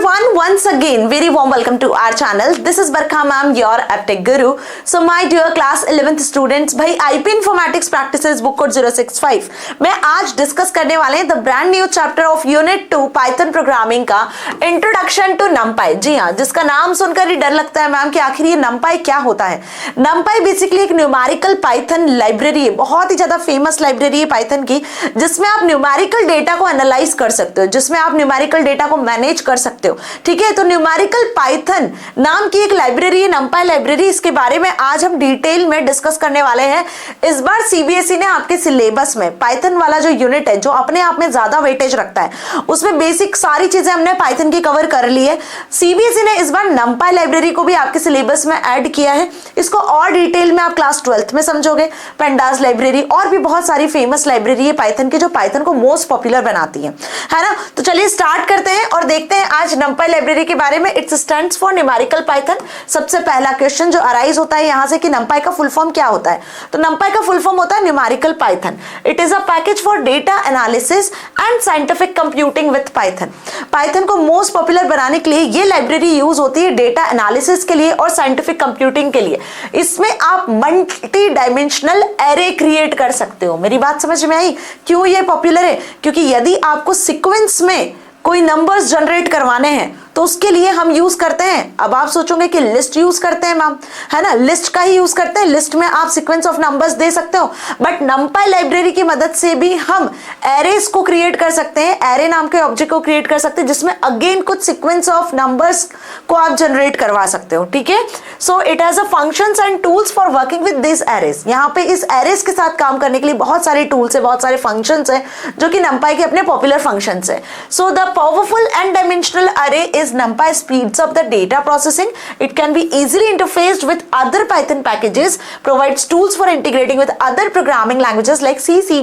everyone, once again very warm welcome to our channel. This is Barkha ma'am, your AppTech guru. So my dear class 11th students, भाई IP Informatics Practices book code 065 में आज discuss करने वाले हैं the brand new chapter of unit 2 Python programming का introduction to नमपाई। जी हाँ, जिसका नाम सुनकर ही डर लगता है मैम कि आखिर ये नमपाई क्या होता है। नमपाई बेसिकली एक न्यूमेरिकल पाइथन लाइब्रेरी है, बहुत ही ज्यादा फेमस लाइब्रेरी है पाइथन की, जिसमें आप न्यूमेरिकल डेटा को एनालाइज कर सकते हो, जिसमें आप न्यूमेरिकल डेटा को मैनेज कर सकते हो। ठीक है, तो न्यूमेरिकल पाइथन नाम की एक लाइब्रेरी है नमपाई लाइब्रेरी, इसके बारे में आज हम डिटेल में डिस्कस करने वाले हैं। इस बार सीबीएसई ने आपके सिलेबस में पाइथन वाला जो यूनिट है, जो अपने आप में ज्यादा वेटेज रखता है, उसमें बेसिक सारी चीजें हमने पाइथन की कवर कर ली है। सीबीएसई ने इस बार नमपाई लाइब्रेरी को भी आपके सिलेबस में ऐड किया है। इसको और डिटेल में आप क्लास 12th में समझोगे। पेंडास लाइब्रेरी और भी बहुत सारी फेमस लाइब्रेरी है पाइथन की, जो पाइथन को मोस्ट पॉपुलर बनाती है ना। तो चलिए स्टार्ट करते हैं और देखते हैं आज नमपाई लाइब्रेरी के बारे में। It's stands for numerical Python. सबसे पहला क्वेश्चन जो अराइज होता है यहां से कि नमपाई का फुल फॉर्म क्या होता है, तो नमपाई का फुल फॉर्म होता है numerical Python. It is a package for data analysis and scientific computing with Python. Python को मोस्ट पॉपुलर बनाने के लिए ये लाइब्रेरी यूज होती है डेटा एनालिसिस के लिए और साइंटिफिक कंप्यूटिंग के लिए। इसमें आप मल्टी डायमेंशनल एरे क्रिएट कर सकते हो। मेरी बात समझ में आई? क्यों ये पॉपुलर है? क्योंकि यदि आपको सीक्वेंस में कोई नंबर्स जनरेट करवाने हैं तो उसके लिए हम यूज करते हैं, अब आप सोचोगे कि लिस्ट यूज करते हैं मैम, है ना, लिस्ट का ही यूज करते हैं। लिस्ट में आप सीक्वेंस ऑफ नंबर्स दे सकते हो, बट नमपाई लाइब्रेरी की मदद से भी हम एरेस को क्रिएट कर सकते हैं। एरे नाम के ऑब्जेक्ट को क्रिएट कर सकते हैं, जिसमें अगेन कुछ सीक्वेंस ऑफ नंबर्स को आप जनरेट करवा सकते हो। ठीक है, so it has a functions and tools for working with this arrays. यहाँ पे इस एरेस के साथ काम करने के लिए बहुत सारे टूल्स है, बहुत सारे फंक्शंस है, जो कि नमपाई के अपने पॉपुलर फंक्शंस है। So the powerful and dimensional अरे is NumPy speeds up the data processing. It can be easily interfaced with other Python packages, provides tools for integrating with other programming languages like C, C++,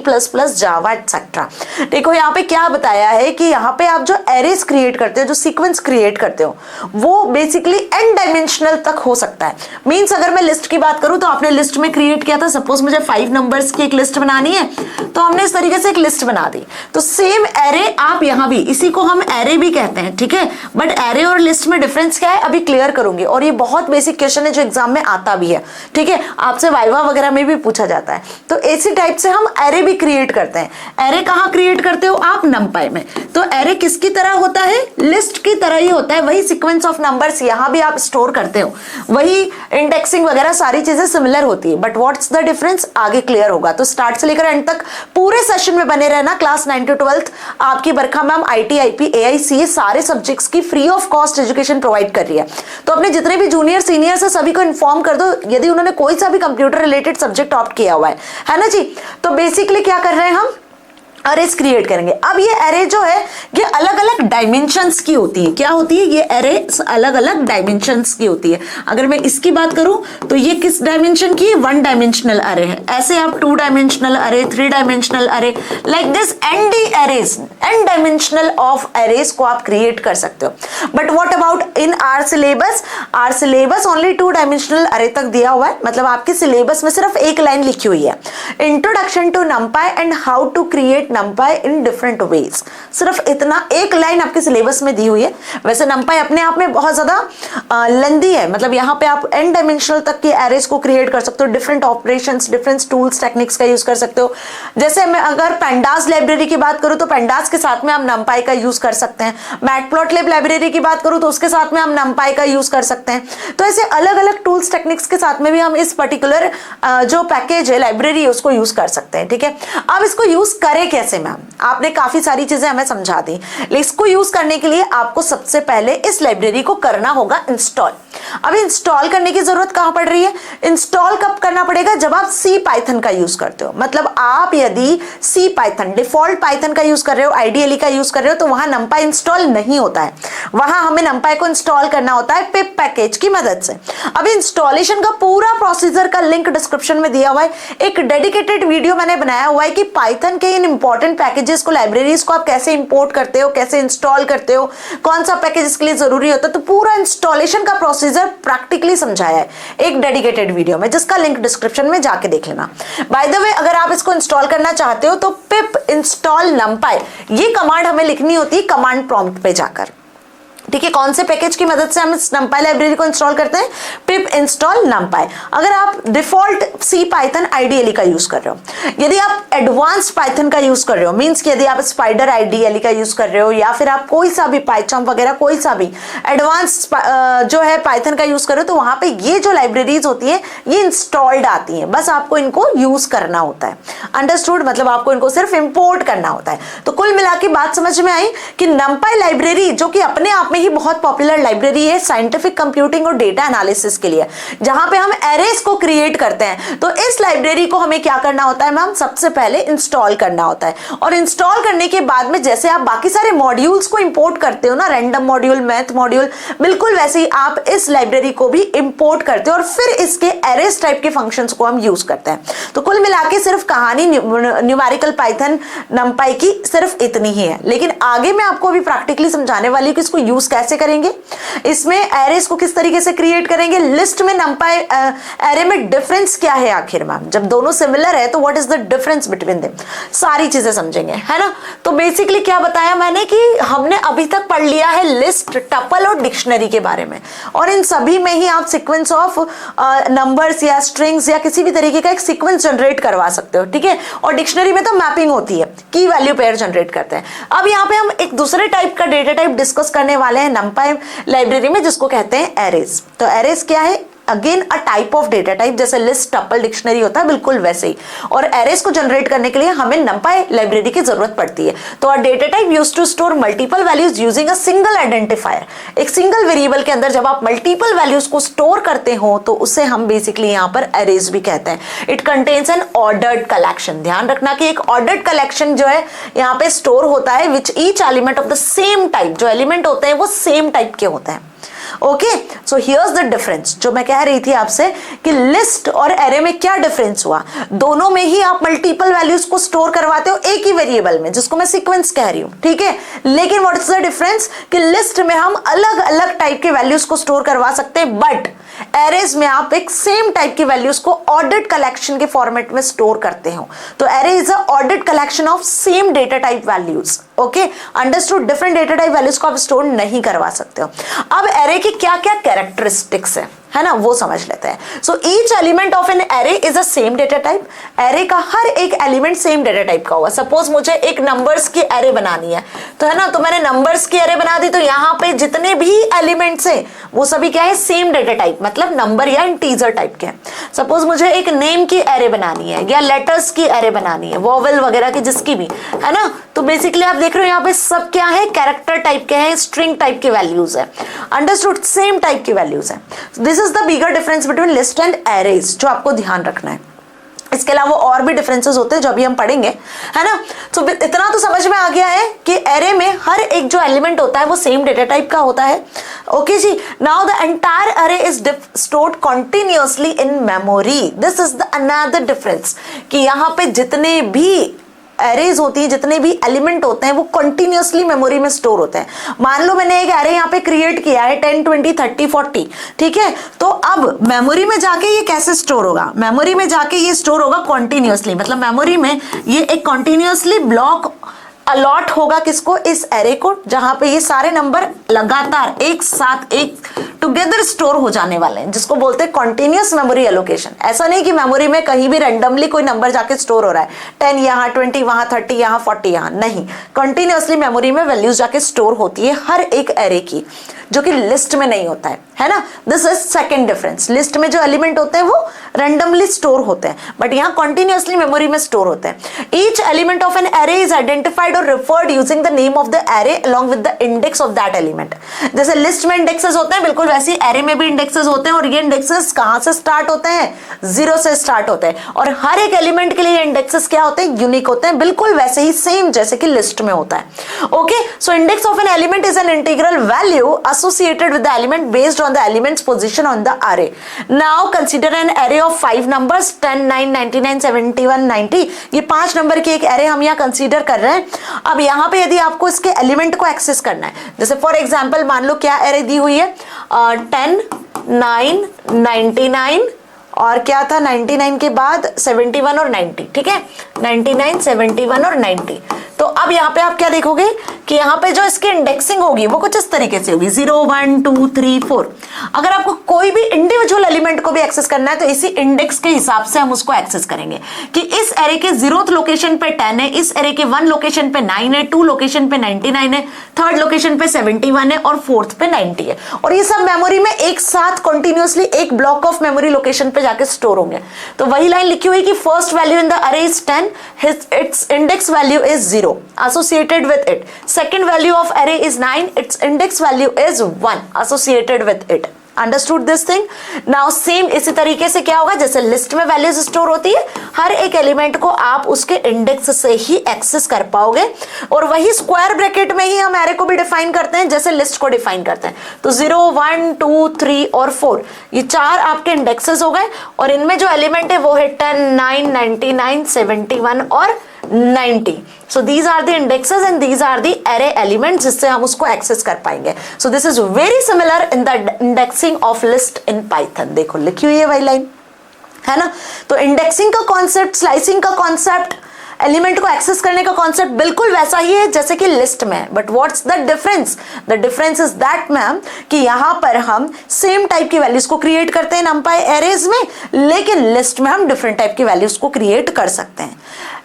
Java, etc. देखो यहाँ पे क्या बताया है कि यहाँ पे आप जो एरेस क्रिएट करते हो, जो सीक्वेंस क्रिएट करते हो, वो बेसिकली n डायमेंशनल तक हो सकता है। मीन्स अगर मैं लिस्ट की बात करूँ तो आपने लिस्ट में क्रिएट किया था, सपोज मुझे 5 नंबर्स की एक लिस्ट बनानी है, तो हमने इस तरीके से एक लिस्ट बना दी। तो सेम एरे आप यहाँ भी, इसी को हम एरे भी कहते हैं। ठीक है, बट एरे और लिस्ट में डिफरेंस क्या है अभी क्लियर करूंगी, और ये बहुत बेसिक क्वेश्चन है जो एग्जाम में आता भी है। ठीक है, आपसे वाइवा वगैरह में भी पूछा जाता है। तो इसी टाइप से हम एरे भी क्रिएट करते हैं। एरे कहाँ क्रिएट करते हो आप? नमपाई में। तो एरे किसकी तरह होता है? लिस्ट की तरह ही होता है। वही सीक्वेंस ऑफ नंबर्स यहाँ भी आप स्टोर करते हो, वही इंडेक्सिंग वगैरह सारी चीजें सिमिलर होती है, बट व्हाट्स द डिफरेंस आगे क्लियर होगा। तो स्टार्ट से लेकर एंड तक पूरे सेशन में बने रहना। क्लास 9 to 12 आपकी Barkha ma'am IT, IP, AI, CA सारे सब्जेक्ट्स की free of cost education provide कर रही है। तो अपने जितने भी जूनियर सीनियर से सभी को इन्फॉर्म कर दो, यदि उन्होंने कोई सा भी कंप्यूटर रिलेटेड सब्जेक्ट ऑप्ट किया हुआ है ना जी। तो बेसिकली क्या कर रहे हैं हम? अरेज क्रिएट करेंगे। अब ये अरे जो है ये अलग अलग डायमेंशंस की होती है। क्या होती है? ये अरे अलग अलग डायमेंशंस की होती है। अगर मैं इसकी बात करूं तो ये किस डायमेंशन की? 1 डायमेंशनल अरे है। ऐसे आप 2 डायमेंशनल अरे, 3 dimensional array, like this ND arrays, n dimensional of arrays को आप क्रिएट कर सकते हो। But what about in our syllabus? Our syllabus only 2 dimensional array तक दिया हुआ है। मतलब आपके सिलेबस में सिर्फ एक लाइन लिखी हुई है, introduction to NumPy and how to create NumPy in different ways। सिर्फ इतना एक लाइन आपके सिलेबस में दी हुई है। वैसे NumPy अपने आप में बहुत ज्यादा लेंदी है, मतलब यहाँ पे आप n डायमेंशनल तक के एरेस को क्रिएट कर सकते हो, different operations, different tools, techniques का यूज कर सकते हो। जैसे मैं अगर पेंडास लाइब्रेरी की बात करूँ तो पेंडास के साथ में हम NumPy का यूज कर सकते हैं। मैटप्लॉटलिब लाइब्रेरी की बात करूँ तो उसके साथ में हम NumPy का यूज कर सकते हैं। तो ऐसे अलग अलग टूल्स, टेक्निक्स के साथ में भी हम इस पर्टिकुलर जो पैकेज है, लाइब्रेरी है, उसको यूज कर सकते हैं। ठीक है, अब इसको यूज करें कैसे? मैम आपने काफी सारी चीजें हमें समझा दी, लेकिन इसको यूज करने के लिए आपको सबसे पहले इस लाइब्रेरी को करना होगा इंस्टॉल। अब इंस्टॉल करने की जरूरत कहां पड़ रही है? इंस्टॉल कब करना पड़ेगा? जब आप सी पाइथन का यूज करते हो। मतलब आप यदि सी पाइथन, डिफॉल्ट पाइथन का यूज कर रहे हो, आइडियली का यूज कर रहे हो, तो वहां NumPy इंस्टॉल नहीं होता है। वहां हमें NumPy को इंस्टॉल करना होता है पिप पैकेज की मदद से। अब इंस्टॉलेशन का पूरा प्रोसीजर का लिंक डिस्क्रिप्शन में दिया हुआ है। एक डेडिकेटेड वीडियो मैंने बनाया हुआ है कि पाइथन के इन इंपॉर्टेंट पैकेजेस को, लाइब्रेरीज को आप कैसे इंपोर्ट करते हो, कैसे इंस्टॉल करते हो, कौन सा पैकेज इसके लिए जरूरी होता है। तो पूरा इंस्टॉलेशन का प्रोसीजर प्रैक्टिकली समझाया है एक डेडिकेटेड वीडियो में, जिसका लिंक डिस्क्रिप्शन में जाके देख लेना। बाय द वे, अगर आप इसको इंस्टॉल करना चाहते हो तो पिप इंस्टॉल NumPy ये कमांड हमें लिखनी होती है कमांड प्रॉम्प्ट पे जाकर। ठीक है, कौन से पैकेज की मदद से हम इस numpy लाइब्रेरी को इंस्टॉल करते हैं? पिप इंस्टॉल numpy। अगर आप डिफॉल्ट सी पाइथन आईडीएलई का यूज कर रहे हो, यदि आप एडवांस्ड पाइथन का यूज कर रहे हो, मींस कि यदि आप स्पाइडर आईडीएलई का यूज कर रहे हो या फिर आप कोई सा भी पाइचम्प वगैरह कोई सा भी एडवांस जो है पाइथन का यूज कर रहे हो, तो वहां पे ये जो लाइब्रेरीज होती है ये इंस्टॉल्ड आती है, बस आपको इनको यूज करना होता है। अंडरस्टूड? मतलब आपको इनको सिर्फ इंपोर्ट करना होता है। तो कुल मिला के बात समझ में आई कि numpy लाइब्रेरी जो कि अपने आप में ही बहुत पॉपुलर लाइब्रेरी है साइंटिफिक कंप्यूटिंग और डेटा एनालिसिस के लिए, जहां पे हम एरेज को क्रिएट करते हैं, तो इस लाइब्रेरी को हमें क्या करना होता है मैम? सबसे पहले इंस्टॉल करना होता है। और इंस्टॉल करने के बाद में जैसे आप बाकी सारे मॉड्यूल्स को इंपोर्ट करते हो ना, रैंडम मॉड्यूल, मैथ मॉड्यूल, बिल्कुल वैसे ही आप इस लाइब्रेरी को भी इंपोर्ट करते हो और फिर इसके एरेज टाइप के फंक्शंस को हम यूज करते हैं। तो कुल मिला के सिर्फ कहानी न्यूमेरिकल पाइथन numpy की सिर्फ इतनी ही है, लेकिन आगे मैं आपको अभी प्रैक्टिकली समझाने वाली हूं कि इसको यूज कैसे करेंगे, इसमें एरेज को किस तरीके से क्रिएट करेंगे, लिस्ट में numpy एरे में डिफरेंस क्या है आखिर मैम, जब दोनों सिमिलर है तो what is the difference between them, सारी चीजें समझेंगे, है ना। तो बेसिकली क्या बताया मैंने कि हमने अभी तक पढ़ लिया है लिस्ट, टपल और डिक्शनरी के बारे में, और इन सभी में ही आप सीक्वेंस ऑफ नंबर्स या स्ट्रिंग्स या किसी भी तरीके का एक सीक्वेंस जनरेट करवा सकते हो, ठीक है। और डिक्शनरी में तो मैपिंग होती है, की वैल्यू पेयर जनरेट करते हैं। अब यहाँ पे हम एक दूसरे टाइप का डेटा टाइप डिस्कस करने वाले हैं numpy लाइब्रेरी में, जिसको कहते हैं एरेज। तो एरेज क्या है? Again a type of data type, जैसे लिस्ट, टपल, डिक्शनरी होता है, बिल्कुल वैसे ही। और एरेज को जनरेट करने के लिए हमें numpy लाइब्रेरी की जरूरत पड़ती है। तो a data type used to store multiple values using a single identifier. एक सिंगल वेरिएबल के अंदर जब आप मल्टीपल वैल्यूज को स्टोर करते हो तो उसे हम बेसिकली यहाँ पर एरेज भी कहते हैं। It contains an ordered collection. ध्यान रखना कि एक ऑर्डर्ड कलेक्शन जो है यहाँ पे स्टोर होता है, which each element of the same type, जो एलिमेंट होते हैं वो सेम टाइप के होते हैं। Okay, so here's the difference. जो मैं कह रही थी आपसे कि लिस्ट और एरे में क्या डिफरेंस हुआ, दोनों में ही आप मल्टीपल वैल्यूज को स्टोर करवाते हो एक ही वेरिएबल में, जिसको मैं सीक्वेंस कह रही हूं, ठीक है। लेकिन व्हाट इज द डिफरेंस कि लिस्ट में हम अलग अलग टाइप के वैल्यूज को स्टोर करवा सकते हैं, बट एरेज में आप एक सेम टाइप की वैल्यूज को ऑर्डर्ड कलेक्शन के फॉर्मेट में स्टोर करते हो। तो array is a ordered collection of same data type values. Okay, understood? Different data type values को आप स्टोर नहीं करवा सकते हो। अब एरे की क्या क्या कैरेक्टरिस्टिक्स है ना, वो समझ लेते हैं। So each element of an array is a same data type. Array का हर एक एलिमेंट सेम डेटा टाइप का होगा। सपोज मुझे एक नंबर्स की एरे बनानी है, तो है ना, तो मैंने नंबर्स की एरे बना दी, तो यहाँ पे जितने भी एलिमेंट्स हैं वो सभी क्या है? सेम डेटा टाइप, मतलब नंबर या इंटीजर टाइप के हैं। सपोज मुझे एक नेम की एरे बनानी है या लेटर्स की एरे बनानी है, वोवेल वगैरह की, जिसकी भी, है ना। तो बेसिकली आप देख रहे हो यहाँ पे सब क्या है? कैरेक्टर टाइप के हैं, स्ट्रिंग टाइप के वैल्यूज है। अंडरस्टूड? सेम टाइप की वैल्यूज है। This is the bigger difference between list and arrays, जो आपको ध्यान रखना है। इसके अलावा और भी डिफरेंसेस होते हैं जो अभी हम पढ़ेंगे, है ना। तो इतना तो समझ में आ गया है कि एरे में हर एक जो एलिमेंट होता है वो सेम डेटा टाइप का होता है। ओके जी, now the entire array is stored continuously in memory. This is the another difference कि यहाँ पे जितने भी एरेज होती है, जितने भी एलिमेंट होते हैं वो कंटिन्यूअसली मेमोरी में स्टोर होते हैं। मान लो मैंने एक एरे यहाँ पे क्रिएट किया है 10, 20, 30, 40, ठीक है। तो अब मेमोरी में जाके ये कैसे स्टोर होगा? मेमोरी में जाके ये स्टोर होगा कंटिन्यूअसली, मतलब मेमोरी में ये एक कंटिन्यूअसली ब्लॉक अलॉट होगा किसको? इस एरे को, जहां पे ये सारे नंबर लगातार एक साथ एक टुगेदर स्टोर हो जाने वाले हैं, जिसको बोलते हैं कॉन्टिन्यूअस मेमोरी एलोकेशन। ऐसा नहीं कि मेमोरी में कहीं भी रैंडमली कोई नंबर जाके स्टोर हो रहा है, 10 यहाँ, 20 वहां, 30 यहाँ, 40 यहाँ, नहीं। कंटिन्यूअसली मेमोरी में वैल्यूज जाके स्टोर होती है हर एक एरे की, जो कि लिस्ट में नहीं होता है ना। This is second difference. List में जो एलिमेंट होते हैं वो रैंडमली स्टोर होते हैं, बट यहाँ कॉन्टिन्यूअसली मेमोरी में स्टोर होते हैं। Each element of an array is identified और referred using the name of the array along with the index of that element. जैसे लिस्ट में इंडेक्सेस होते हैं, बिल्कुल वैसे ही एरे में भी इंडेक्सेस होते हैं, और ये इंडेक्सेस कहां से स्टार्ट होते हैं? 0 से स्टार्ट होते हैं, और हर एक एलिमेंट के लिए इंडेक्सेस क्या होते हैं? यूनिक होते हैं, बिल्कुल वैसे ही सेम जैसे कि लिस्ट में होता है। Okay, so index of an element is an integral value associated with the element based on the element's position on the array. Now consider an array of 5 numbers 10, 9, 99, 71, 90. ये 5 नंबर की एक array हम यहाँ consider कर रहे हैं। अब यहाँ पे यदि आपको इसके एलिमेंट को एक्सेस करना है, जैसे फॉर एग्जांपल मान लो क्या एरे दी हुई है, 10, 9, 99 और क्या था 99 के बाद 71 और 90, ठीक है, 99, 71 और 90। तो अब यहाँ पे आप क्या देखोगे कि यहाँ पे जो इसकी इंडेक्सिंग होगी वो कुछ इस तरीके से होगी 0 1 2 3 4। अगर आपको कोई भी इंडिविजुअल एलिमेंट को भी एक्सेस करना है तो इसी इंडेक्स के हिसाब से हम उसको एक्सेस करेंगे कि इस एरे के 0th लोकेशन पे 10 है, इस एरे के 1 लोकेशन पे 9 है, 2 लोकेशन पे 99 है, 3rd लोकेशन पे 71 है और 4th पे 90 है। और ये सब मेमोरी में एक साथ कंटिन्यूअसली एक ब्लॉक ऑफ मेमोरी लोकेशन पे जाके स्टोर होंगे। तो वही लाइन लिखी हुई कि फर्स्ट वैल्यू इन द अरे is 10, its index value is 0 associated with it. Second value of array is 9, its index value is 1 associated with it. Understood this thing. Now same इसी तरीके से क्या होगा, जैसे लिस्ट में वैल्यूज स्टोर होती है, हर एक एलिमेंट को आप उसके इंडेक्स से ही एक्सेस कर पाओगे। और वही स्क्वायर ब्रैकेट में ही हम एरे को भी डिफाइन करते हैं जैसे लिस्ट को डिफाइन करते हैं। तो 0 1 2 3 और 4 ये 4 आपके इंडेक्सेस हो गए और इनमें जो एलिमेंट है वो है 10 9 99 71 और 90. So these are the indexes and these are the array elements जिससे हम उसको एक्सेस कर पाएंगे. So this is very similar in the indexing of list in Python. देखो लिखी हुई है वही लाइन, है ना. तो इंडेक्सिंग का कॉन्सेप्ट, स्लाइसिंग का कॉन्सेप्ट, एलिमेंट को एक्सेस करने का कॉन्सेप्ट बिल्कुल वैसा ही है जैसे कि लिस्ट में. But what's the difference? The difference is that ma'am कि यहां पर हम सेम टाइप की वैल्यूज को क्रिएट करते हैं नंपाई एरेज में, लेकिन लिस्ट में हम डिफरेंट टाइप की वैल्यूज को क्रिएट कर सकते हैं.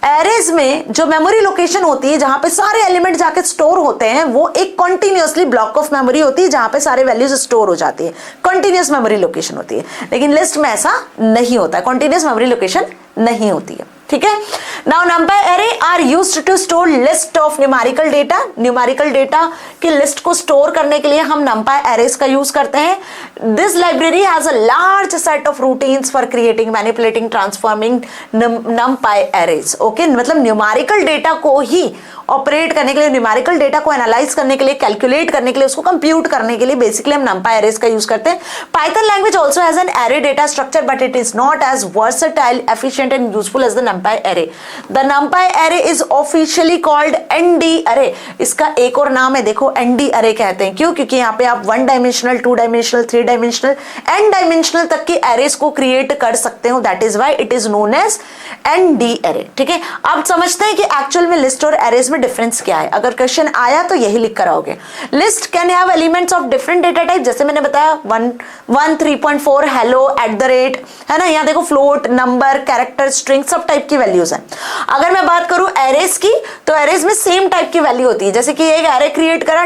एरेज में जो मेमोरी लोकेशन होती है जहां पे सारे एलिमेंट जाके स्टोर होते हैं वो एक कंटिन्यूअसली ब्लॉक ऑफ मेमोरी होती है जहां पे सारे वैल्यूज स्टोर हो जाती है, कंटिन्यूअस मेमोरी लोकेशन होती है. लेकिन लिस्ट में ऐसा नहीं होता है, कंटिन्यूअस मेमोरी लोकेशन नहीं होती है. ठीक है. Now NumPy array are used to store list of numerical data. Numerical data की लिस्ट को स्टोर करने के लिए हम नंपाई एरेज का यूज करते हैं. This library has a large set of routines for creating, manipulating, transforming नंपाई arrays. Okay, मतलब न्यूमेरिकल डेटा को ही ऑपरेट करने के लिए, न्यूमेरिकल डेटा को एनालाइज करने के लिए, कैलकुलेट करने के लिए, उसको कंप्यूट करने के लिए बेसिकली हम नंपाई एरेज का यूज करते हैं. Python language also has an array data structure but it is not as versatile, efficient and useful as the NumPy array. The NumPy array is officially called ND array. इसका एक और नाम है, देखो ND array कहते हैं. क्यों? क्योंकि यहाँ पे आप 1 dimensional, 2 dimensional, 3 dimensional, n dimensional तक की एरेज को क्रिएट कर सकते हो. That is why it is known as ND array. ठीक है. आप समझते हैं कि एक्चुअल में लिस्ट और एरेज में डिफरेंस क्या है. अगर क्वेश्चन आया तो यही लिख कर आओगे. List can have elements of different data type, जैसे मैंने बताया 1 3.4 हेलो @ है ना. यहाँ देखो फ्लोट, नंबर, कैरेक्टर, स्ट्रिंग सब टाइप की वैल्यूज है. अगर मैं बात करूं एरेज की तो एरेज में सेम टाइप की वैल्यू होती है. जैसे कि एक एरे क्रिएट करा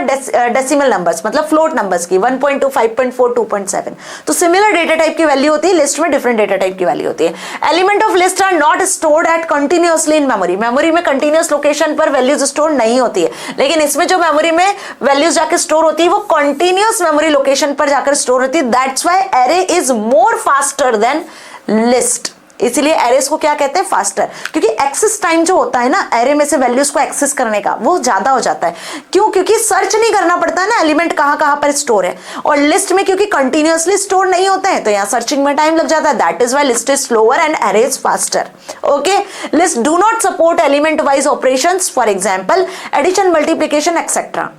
डेसिमल नंबर्स, मतलब फ्लोट नंबर्स की 1.2 5.4 2.7, तो सिमिलर डेटा टाइप की वैल्यू होती है. लिस्ट में डिफरेंट डेटा टाइप की वैल्यू होती है. Element of list are not stored at continuously in memory. Memory में कंटिन्यूअस लोकेशन पर वैल्यूज स्टोर नहीं होती है, लेकिन इसमें जो मेमोरी में वैल्यूज जाकर स्टोर होती है वो कंटिन्यूअस मेमोरी लोकेशन पर जाकर स्टोर होती है. That's why array is more faster than list. इसलिए एरेस को क्या कहते हैं? फास्टर. क्योंकि एक्सेस टाइम जो होता है ना एरे में से वैल्यूज को एक्सेस करने का, वो ज्यादा हो जाता है. क्यों? क्योंकि सर्च नहीं करना पड़ता है ना एलिमेंट कहां कहां पर स्टोर है. और लिस्ट में क्योंकि कंटिन्यूअसली स्टोर नहीं होते हैं तो यहां सर्चिंग में टाइम लग जाता है. That is why list is slower and array is faster. Okay. List do not support element wise operations, for example addition, multiplication etcetera.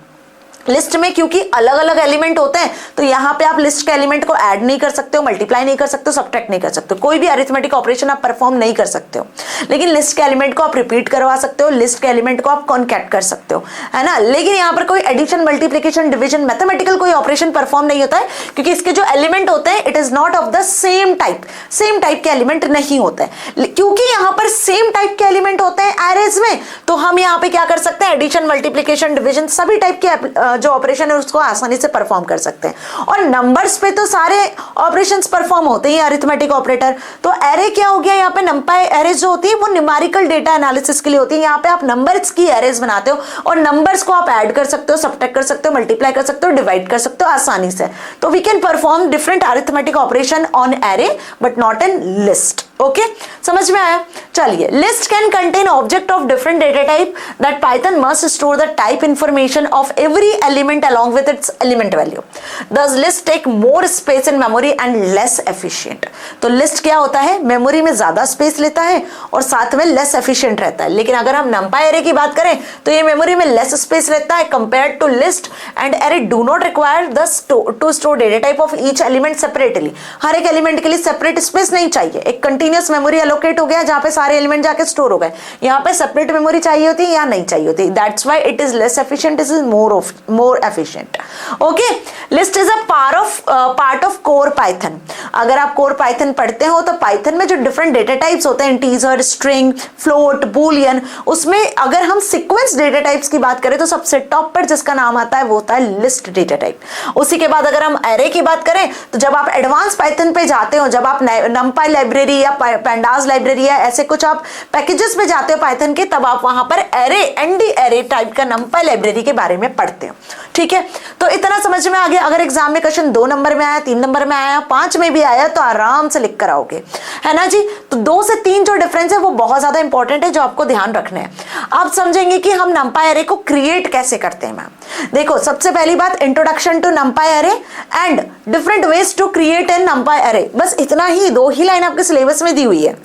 List में क्योंकि अलग अलग एलिमेंट होते हैं तो यहाँ पे आप लिस्ट के एलिमेंट को ऐड नहीं कर सकते हो, मल्टीप्लाई नहीं कर सकते हो, सब्ट्रैक्ट नहीं कर सकते हो, कोई भी अरिथमेटिक ऑपरेशन आप परफॉर्म नहीं कर सकते हो. लेकिन लिस्ट के एलिमेंट को आप रिपीट करवा सकते हो, लिस्ट के एलिमेंट को आप कॉन्कैट कर सकते हो, है ना. लेकिन यहाँ पर कोई एडिशन, मल्टीप्लिकेशन, डिवीजन, मैथमेटिकल कोई ऑपरेशन परफॉर्म नहीं होता है क्योंकि इसके जो एलिमेंट होते हैं it is not of the same type. Same type के एलिमेंट नहीं होते हैं. क्योंकि यहाँ पर सेम टाइप के एलिमेंट होते हैं एरेज में तो हम यहाँ पे क्या कर सकते हैं? एडिशन, मल्टीप्लिकेशन, डिवीजन सभी टाइप के जो ऑपरेशन है उसको आसानी से परफॉर्म कर सकते हैं. और नंबर्स पे तो सारे ऑपरेशंस परफॉर्म होते हैं अरिथमेटिक ऑपरेटर. तो एरे क्या हो गया? यहाँ पे नंपाई एरेज जो होती है वो न्यूमेरिकल डेटा एनालिसिस के लिए होती है. यहाँ पे आप नंबर्स की एरेज बनाते हो और नंबर्स को आप ऐड कर सकते हो, सब्ट्रैक्ट कर सकते हो, मल्टीप्लाई कर सकते हो, डिवाइड कर सकते हो आसानी से. तो we can perform different arithmetic operation on array but not in list. Okay, समझ में आया? चलिए. List can contain object of different data type that Python must store the type information of every element along with its element value. Thus list take more space in memory and less efficient. तो list क्या होता है? Memory में ज्यादा space लेता है और साथ में लेस एफिशिएंट रहता है. लेकिन अगर हम नंपाई एरे की बात करें तो ये मेमोरी में लेस स्पेस रहता है compared to list. And array do not require to store data type of each element separately. हर एक एलिमेंट के लिए सेपरेट स्पेस नहीं चाहिए, एक कंटिन्यूअस मेमोरी एलोकेट हो गया जहां पे सारे एलिमेंट जाके स्टोर हो गए। यहाँ पे सेपरेट मेमोरी चाहिए होती है या नहीं चाहिए होती, that's why it is less efficient, this is more efficient. Okay, list is a part of core Python. अगर आप कोर पाइथन पढ़ते हो तो पाइथन में जो डिफरेंट डेटा टाइप्स होते हैं, इंटीजर, स्ट्रिंग, फ्लोट, बूलियन, उसमें अगर हम सीक्वेंस डेटा टाइप्स की बात करें तो सबसे टॉप पर जिसका नाम आता है वो होता है लिस्ट डेटा टाइप। उसी के बाद अगर हम एरे की बात करें तो जब आप एडवांस पाइथन पे जाते हो, जब आप numpy लाइब्रेरी या pandas लाइब्रेरी या ऐसे कुछ आप पैकेजेस पे जाते हो पाइथन के, तब आप वहां पर एरे, एनडी एरे टाइप का numpy लाइब्रेरी के बारे में पढ़ते हो। ठीक है, तो इतना समझ में आ गया। अगर एग्जाम में क्वेश्चन 2 नंबर में आया, 3 नंबर में आया, 5 में भी आया तो आराम से लिख कर आओगे, है ना जी। तो 2 से 3 जो डिफरेंस है वो बहुत ज्यादा इंपॉर्टेंट है, जो आपको ध्यान रखना है। आप समझेंगे कि हम numpy एरे को क्रिएट कैसे करते हैं मैम। देखो, सबसे पहली बात, introduction to numpy array and different ways to create an numpy array. बस इतना ही, 2 ही लाइन आपके सिलेबस में दी हुई है,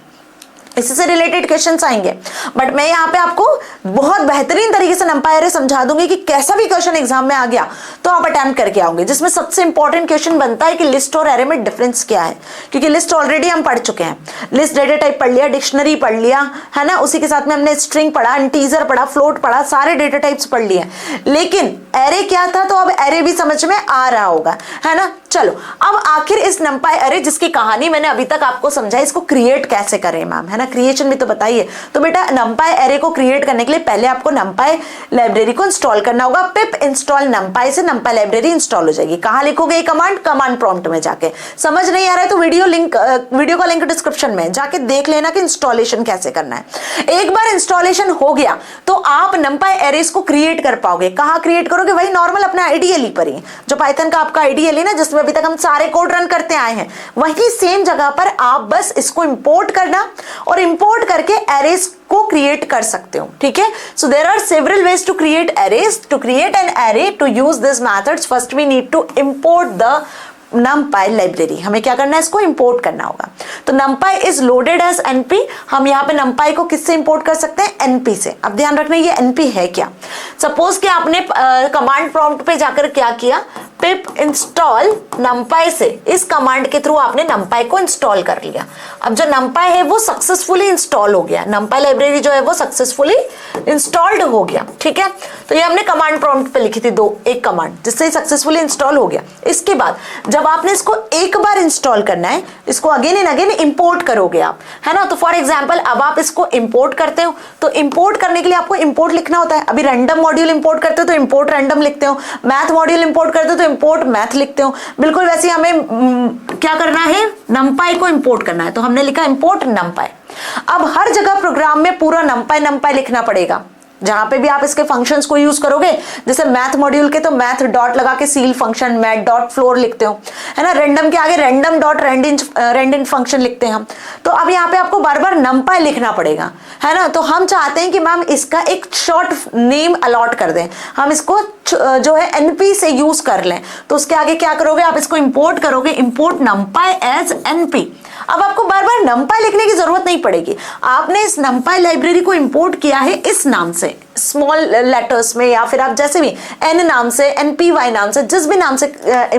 इसी से रिलेटेड क्वेश्चंस आएंगे। बट मैं यहाँ पे आपको बहुत बेहतरीन तरीके से numpy एरे समझा दूंगी कि कैसा भी क्वेश्चन एग्जाम में आ गया तो आप अटेम्प्ट करके आओगे, जिसमें सबसे इंपॉर्टेंट क्वेश्चन बनता है कि लिस्ट और एरे में डिफरेंस क्या है, क्योंकि लिस्ट ऑलरेडी हम पढ़ चुके हैं। लिस्ट डेटा टाइप पढ़ लिया, डिक्शनरी पढ़ लिया, है ना, उसी के साथ में हमने स्ट्रिंग पढ़ा, इंटीजर पढ़ा, फ्लोट पढ़ा, सारे डेटा टाइप्स पढ़ लिए। लेकिन एरे क्या था, तो अब एरे भी समझ में आ रहा होगा, है ना। चलो, अब आखिर इस numpy एरे जिसकी कहानी मैंने अभी तक आपको समझाई, इसको क्रिएट कैसे करें मैम, है ना, क्रिएशन भी तो बताइए। तो बेटा, numpy एरे को क्रिएट करने के लिए पहले आपको numpy लाइब्रेरी को इंस्टॉल करना होगा। पिप इंस्टॉल numpy से numpy लाइब्रेरी इंस्टॉल हो जाएगी। कहां लिखोगे ये कमांड प्रॉम्प्ट में जाके। समझ नहीं आ रहा है तो वीडियो का लिंक डिस्क्रिप्शन में जाके देख लेना कि इंस्टॉलेशन कैसे करना है। एक बार इंस्टॉलेशन हो गया तो आप numpy एरेस को क्रिएट कर पाओगे। कहां क्रिएट करोगे, वही नॉर्मल अपना आईडीएल पर ही, जो पाइथन का आपका आईडीएल है ना, जिसमें अभी तक हम सारे कोड रन करते आए हैं, वही सेम जगह पर आप बस इसको इंपोर्ट करना और इंपोर्ट करके एरेस को क्रिएट कर सकते हो। ठीक है, so there are several ways to create arrays. To create an array, to use this methods, first we need to import the numpy library. हमें क्या करना है, इसको इंपोर्ट करना होगा। तो numpy is loaded as np। हम यहाँ पे numpy को किससे इंपोर्ट कर सकते हैं, np से। अब ध्यान रखना ये np है क्या। सपोज कि आपने कमांड प्रॉम्प्ट पे जाकर क्या किया, पिप इंस्टॉल numpy से, इस कमांड के थ्रू आपने numpy को इंस्टॉल कर लिया। अब जो numpy है वो सक्सेसफुली इंस्टॉल हो गया, numpy लाइब्रेरी जो है वो सक्सेसफुली इंस्टॉल्ड हो गया। ठीक है, तो ये हमने कमांड प्रॉम्प्ट पे लिखी थी एक कमांड, जिससे सक्सेसफुली इंस्टॉल हो गया। इसके बाद जब आपने इसको एक बार इंस्टॉल करना है, इसको अगेन एंड अगेन इंपोर्ट करोगे आप, है ना। तो फॉर एग्जांपल अब आप इसको इंपोर्ट करते हो, तो इंपोर्ट करने के लिए आपको इंपोर्ट लिखना होता है। अभी रैंडम मॉड्यूल इंपोर्ट करते हो तो इंपोर्ट रैंडम लिखते हो, मैथ मॉड्यूल इंपोर्ट करते हो तो इंपोर्ट मैथ लिखते हो। बिल्कुल वैसे हमें क्या करना है, numpy को इंपोर्ट करना है, तो हमने लिखा इंपोर्ट numpy। अब हर जगह प्रोग्राम में पूरा numpy लिखना पड़ेगा। जहां पे भी आप इसके फंक्शंस को यूज करोगे, जैसे मैथ मॉड्यूल के तो मैथ डॉट लगा के seal function, math dot floor लिखते हो, है ना। रैंडम के आगे रैंडम डॉट रैंडम फंक्शन लिखते हैं हम। तो अब यहाँ पे आपको बार बार numpy लिखना पड़ेगा, है ना। तो हम चाहते हैं कि मैम इसका एक शॉर्ट नेम अलॉट कर दें, हम इसको जो है np से यूज कर लें। तो उसके आगे क्या करोगे, आप इसको इंपोर्ट करोगे, इंपोर्ट numpy एज np। अब आपको बार बार numpy लिखने की जरूरत नहीं पड़ेगी। आपने इस numpy लाइब्रेरी को इंपोर्ट किया है इस नाम से, स्मॉल लेटर्स में, या फिर आप जैसे भी n नाम से, npy नाम से, जिस भी नाम से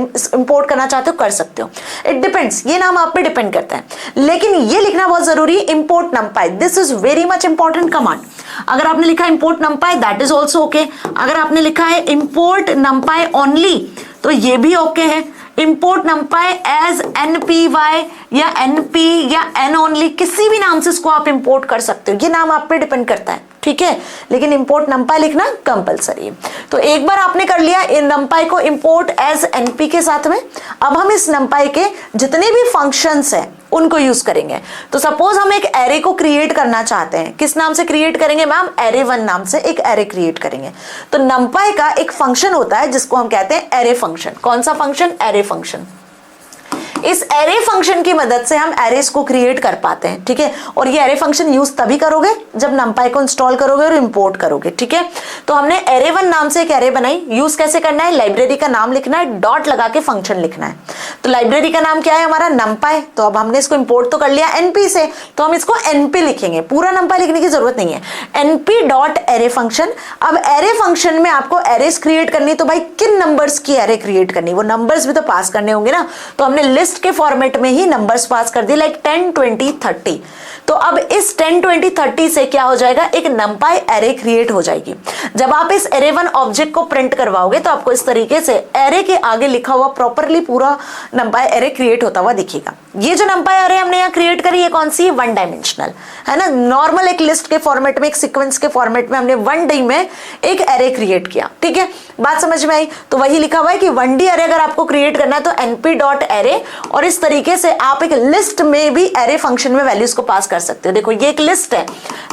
इंपोर्ट करना चाहते हो कर सकते हो। इट डिपेंड्स, ये नाम आप पे डिपेंड करता है। लेकिन ये लिखना बहुत जरूरी है, import numpy, this is very much important command. अगर आपने लिखा import numpy, that is also okay. अगर आपने लिखा है इंपोर्ट numpy ओनली, तो ये भी ओके है। इंपोर्ट numpy एज npy या np या n ओनली, किसी भी नाम से इसको आप इंपोर्ट कर सकते हो, ये नाम आप पे डिपेंड करता है। ठीक है, लेकिन इंपोर्ट numpy लिखना कंपलसरी है। तो एक बार आपने कर लिया इन numpy को इंपोर्ट एज np के साथ में, अब हम इस numpy के जितने भी फंक्शंस हैं उनको यूज करेंगे। तो सपोज हम एक एरे को क्रिएट करना चाहते हैं, किस नाम से क्रिएट करेंगे मैम, array1 नाम से एक एरे क्रिएट करेंगे। तो numpy का एक फंक्शन होता है जिसको हम कहते हैं एरे फंक्शन। कौन सा फंक्शन, एरे फंक्शन। इस एरे फंक्शन की मदद से हम एरेस को क्रिएट कर पाते हैं। ठीक है, और ये एरे फंक्शन यूज तभी करोगे जब numpy को इंस्टॉल करोगे और इंपोर्ट करोगे। ठीक है, तो हमने array1 नाम से एक एरे बनाई। यूज कैसे करना है, लाइब्रेरी का नाम लिखना है, डॉट लगा के फंक्शन लिखना है। तो लाइब्रेरी का नाम क्या है हमारा, numpy। तो अब हमने इसको इंपोर्ट तो कर लिया np से, तो हम इसको np लिखेंगे, पूरा numpy लिखने की जरूरत नहीं है। np dot array function. अब एरे फंक्शन में आपको एरेस क्रिएट करनी, तो भाई किन नंबर्स की एरे क्रिएट करनी, वो नंबर्स भी तो पास करने होंगे ना। तो हमने लिस्ट लिस्ट के फॉर्मेट में ही नंबर्स पास कर दिए, लाइक 10, 20, 30। तो अब इस 10, 20, 30 से क्या हो जाएगा, एक numpy एरे क्रिएट हो जाएगी। जब आप इस array1 ऑब्जेक्ट को प्रिंट करवाओगे तो आपको इस तरीके से एरे के आगे लिखा हुआ प्रॉपरली पूरा numpy एरे क्रिएट होता हुआ दिखेगा। ये जो numpy एरे हमने यहाँ क्रिएट करी है कौन सी है, 1 डायमेंशनल है ना। नॉर्मल एक लिस्ट के फॉर्मेट में, एक सीक्वेंस के फॉर्मेट में हमने 1D में एक एरे क्रिएट किया, ठीक है, बात समझ में आई। तो वही लिखा हुआ है कि 1D एरे अगर आपको क्रिएट करना है तो np.array, और इस तरीके से आप एक लिस्ट में भी एरे फंक्शन में वैल्यूज को पास कर सकते हो। देखो ये एक लिस्ट है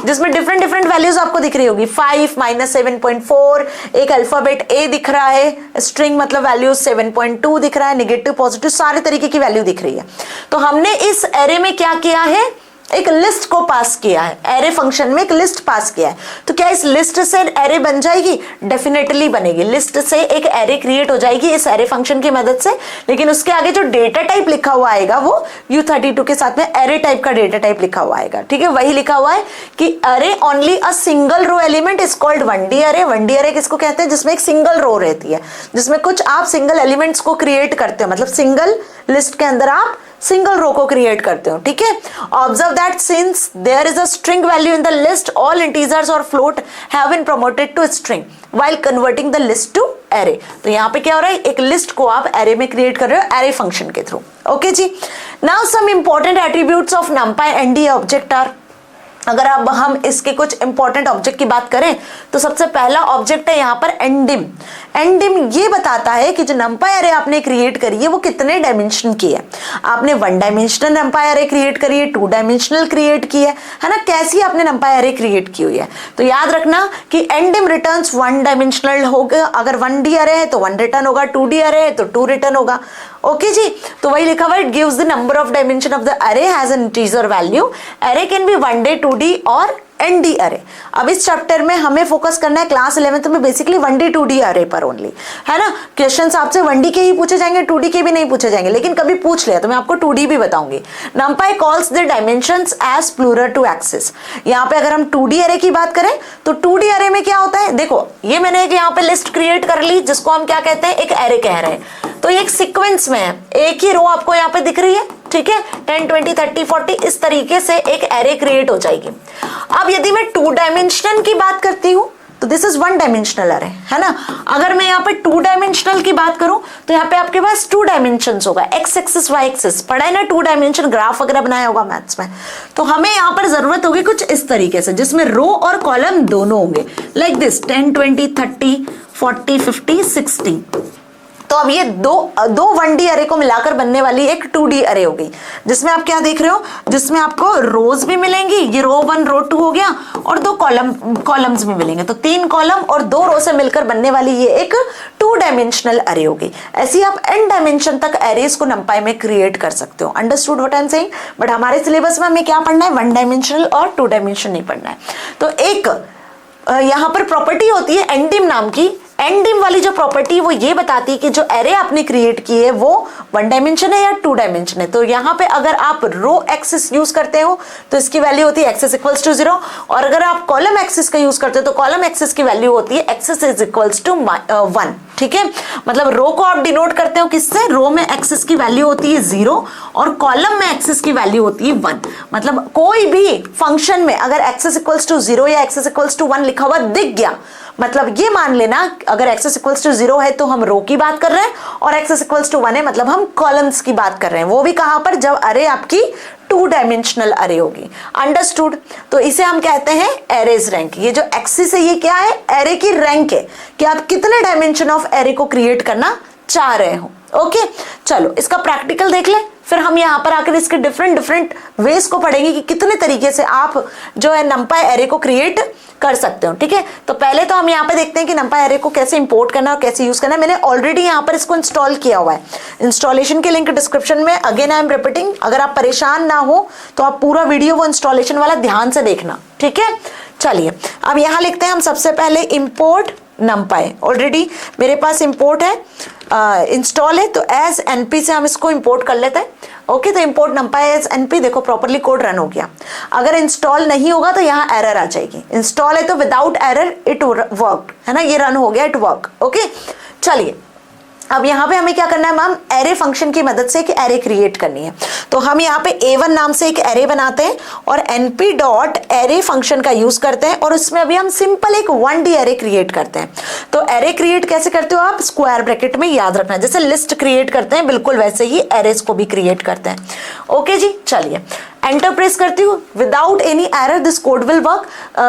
जिसमें डिफरेंट डिफरेंट वैल्यूज आपको दिख रही होगी, 5 -7.4, एक अल्फाबेट A दिख रहा है, स्ट्रिंग मतलब वैल्यू 7.2 दिख रहा है, नेगेटिव पॉजिटिव सारे तरीके की वैल्यू दिख रही है। तो हमने इस एरे में क्या किया है, एक लिस्ट को पास किया है, एरे फंक्शन में एक लिस्ट पास किया है। तो क्या इस लिस्ट से एरे बन जाएगी, डेफिनेटली बनेगी। लिस्ट से एक एरे क्रिएट हो जाएगी इस एरे फंक्शन की मदद से, लेकिन उसके आगे जो डेटा टाइप लिखा हुआ आएगा वो U32 के साथ में एरे टाइप का डेटा टाइप लिखा हुआ आएगा, ठीक है। वही लिखा हुआ है कि array only a single row element is called 1D array. 1D अरे किसको कहते हैं, जिसमें एक सिंगल रो रहती है, जिसमें कुछ आप सिंगल एलिमेंट्स को क्रिएट करते हो, मतलब सिंगल लिस्ट के अंदर आप सिंगल रो को क्रिएट करते हो, ठीक है। Observe that since there is a string value in the list, all integers और float have been promoted to string while converting the list to array. तो यहाँ पे क्या हो रहा है, एक लिस्ट को आप एरे में क्रिएट कर रहे हो एरे फंक्शन के थ्रू, ओके जी। Now some important attributes of numpy ND object are. अगर अब हम इसके कुछ इंपॉर्टेंट ऑब्जेक्ट की बात करें तो सबसे पहला ऑब्जेक्ट है यहाँ पर एंडिम। एंडिम ये बताता है कि जो numpy एरे आपने क्रिएट करी है वो कितने डायमेंशन की है। आपने 1 डायमेंशनल numpy एरे क्रिएट करी है, 2 डायमेंशनल क्रिएट की है ना, कैसी आपने numpy एरे क्रिएट की हुई है। तो याद रखना कि एंडिम रिटर्न्स 1 डायमेंशनल होगा, अगर 1D एरे है तो 1 रिटर्न होगा, 2D एरे है तो 2 रिटर्न होगा, ओके जी। तो वही लिखा हुआ है, it gives the number of dimension of the array has an integer value. Array can be 1D 2D और ND अरे। अब इस चैप्टर में हमें फोकस करना है क्लास 11th में बेसिकली 1D 2D अरे पर ओनली, है ना। क्वेश्चंस आपसे 1D के ही पूछे जाएंगे, 2D के भी नहीं पूछे जाएंगे, लेकिन कभी पूछ लिया तो मैं आपको 2D भी बताऊंगी। numpy calls the dimensions as plural to access। यहाँ पे अगर हम 2D अरे की बात करें तो 2D अरे में क्या होता है, देखो ये मैंने एक यहाँ पे लिस्ट क्रिएट कर ली जिसको हम क्या कहते हैं, एक एरे कह रहे हैं। तो ये एक सीक्वेंस में है, एक ही रो आपको यहाँ पे दिख रही है, ठीक है, 10, 20, 30, 40 इस तरीके से एक एरे क्रिएट हो जाएगी। अब यदि मैं 2 डायमेंशनल की बात करती हूँ तो दिस इज 1 डायमेंशनल अरे, है ना। अगर मैं यहाँ पे 2 डायमेंशनल की बात करूं तो यहाँ पे आपके पास 2 डायमेंशंस होगा, एक्स एक्सिस वाई एक्सिस, पढ़ा है ना 2 डायमेंशन ग्राफ वगैरह बनाया होगा मैथ्स में। तो हमें यहाँ पर जरूरत होगी कुछ इस तरीके से जिसमें रो और कॉलम दोनों होंगे, लाइक दिस 10, 20, 30, 40, 50, 60। तो अब ये दो 1D अरे को मिलाकर बनने वाली एक 2D अरे हो गई, जिसमें आप क्या देख रहे हो, जिसमें आपको रोज भी मिलेंगी, ये रो 1 रो 2 हो गया, और 2 कॉलम्स भी मिलेंगे। तो 3 कॉलम और 2 रो से मिलकर बनने वाली ये एक 2 डायमेंशनल अरे हो गई। ऐसे आप n डायमेंशन तक एरेज को numpy में क्रिएट कर सकते हो। Understood what I am saying. But हमारे सिलेबस में हमें क्या पढ़ना है, 1 डायमेंशनल और 2 डायमेंशन नहीं पढ़ना है। तो एक यहाँ पर प्रॉपर्टी होती है एंडिम नाम की। एंडिम वाली जो प्रॉपर्टी वो ये बताती है कि जो एरे आपने क्रिएट की है वो 1 डायमेंशन है या 2 डायमेंशन है। तो यहाँ पे अगर आप रो एक्सिस यूज करते हो तो इसकी वैल्यू होती है एक्सिस इक्वल्स टू 0, और अगर आप कॉलम एक्सिस का यूज करते हो तो कॉलम एक्सिस की वैल्यू होती है एक्सिस इज इक्वल्स टू 1, ठीक है। मतलब रो को आप डिनोट करते हो किससे, रो में एक्सिस की वैल्यू होती है 0 और कॉलम में एक्सिस की वैल्यू होती है 1। मतलब कोई भी फंक्शन में अगर एक्सिस इक्वल्स टू 0 या एक्सिस इक्वल्स टू 1 लिखा हुआ दिख गया, मतलब ये मान लेना अगर एक्सिस इक्वल्स टू 0 है तो हम रो की बात कर रहे हैं, और एक्सिस इक्वल्स टू 1 है मतलब हम कॉलम्स की बात कर रहे हैं। वो भी कहां पर, जब अरे आपकी 2 डायमेंशनल अरे होगी। अंडरस्टूड। तो इसे हम कहते हैं एरेज रैंक। ये जो एक्सिस है ये क्या है, एरे की रैंक है कि आप कितने डायमेंशन ऑफ एरे को क्रिएट करना चाह रहे हो। ओके, चलो इसका प्रैक्टिकल देख ले, फिर हम यहाँ पर आकर इसके डिफरेंट वेज को पढ़ेंगे कि कितने तरीके से आप जो है numpy एरे को क्रिएट कर सकते हो, ठीक है। तो पहले तो हम यहाँ पे देखते हैं कि numpy एरे को कैसे इंपोर्ट करना और कैसे यूज करना है। मैंने ऑलरेडी यहाँ पर इसको इंस्टॉल किया हुआ है, इंस्टॉलेशन के लिंक डिस्क्रिप्शन में। अगेन आई एम रिपीटिंग, अगर आप परेशान ना हो तो आप पूरा वीडियो वो इंस्टॉलेशन वाला ध्यान से देखना, ठीक है। चलिए अब यहाँ लिखते हैं हम सबसे पहले इंपोर्ट numpy। ऑलरेडी मेरे पास इंपोर्ट है, इंस्टॉल है, तो एज np से हम इसको इंपोर्ट कर लेते हैं। ओके, तो इंपोर्ट numpy एज np, देखो प्रॉपरली कोड रन हो गया। अगर इंस्टॉल नहीं होगा तो यहाँ एरर आ जाएगी। इंस्टॉल है तो विदाउट एरर इट वर्क, है ना, ये रन हो गया, इट वर्क। ओके, चलिए अब यहाँ पे हमें क्या करना है मैम, एरे फंक्शन की मदद से एक एरे क्रिएट करनी है। तो हम यहाँ पे a1 नाम से एक एरे बनाते हैं और np डॉट एरे फंक्शन का यूज करते हैं और उसमें अभी हम सिंपल एक 1D एरे क्रिएट करते हैं। तो एरे क्रिएट कैसे करते हो आप, स्क्वायर ब्रैकेट में याद रखना, जैसे लिस्ट क्रिएट करते हैं बिल्कुल वैसे ही एरेज को भी क्रिएट करते हैं। ओके जी, चलिए एंटर प्रेस करती हूँ। Without any error this code will work.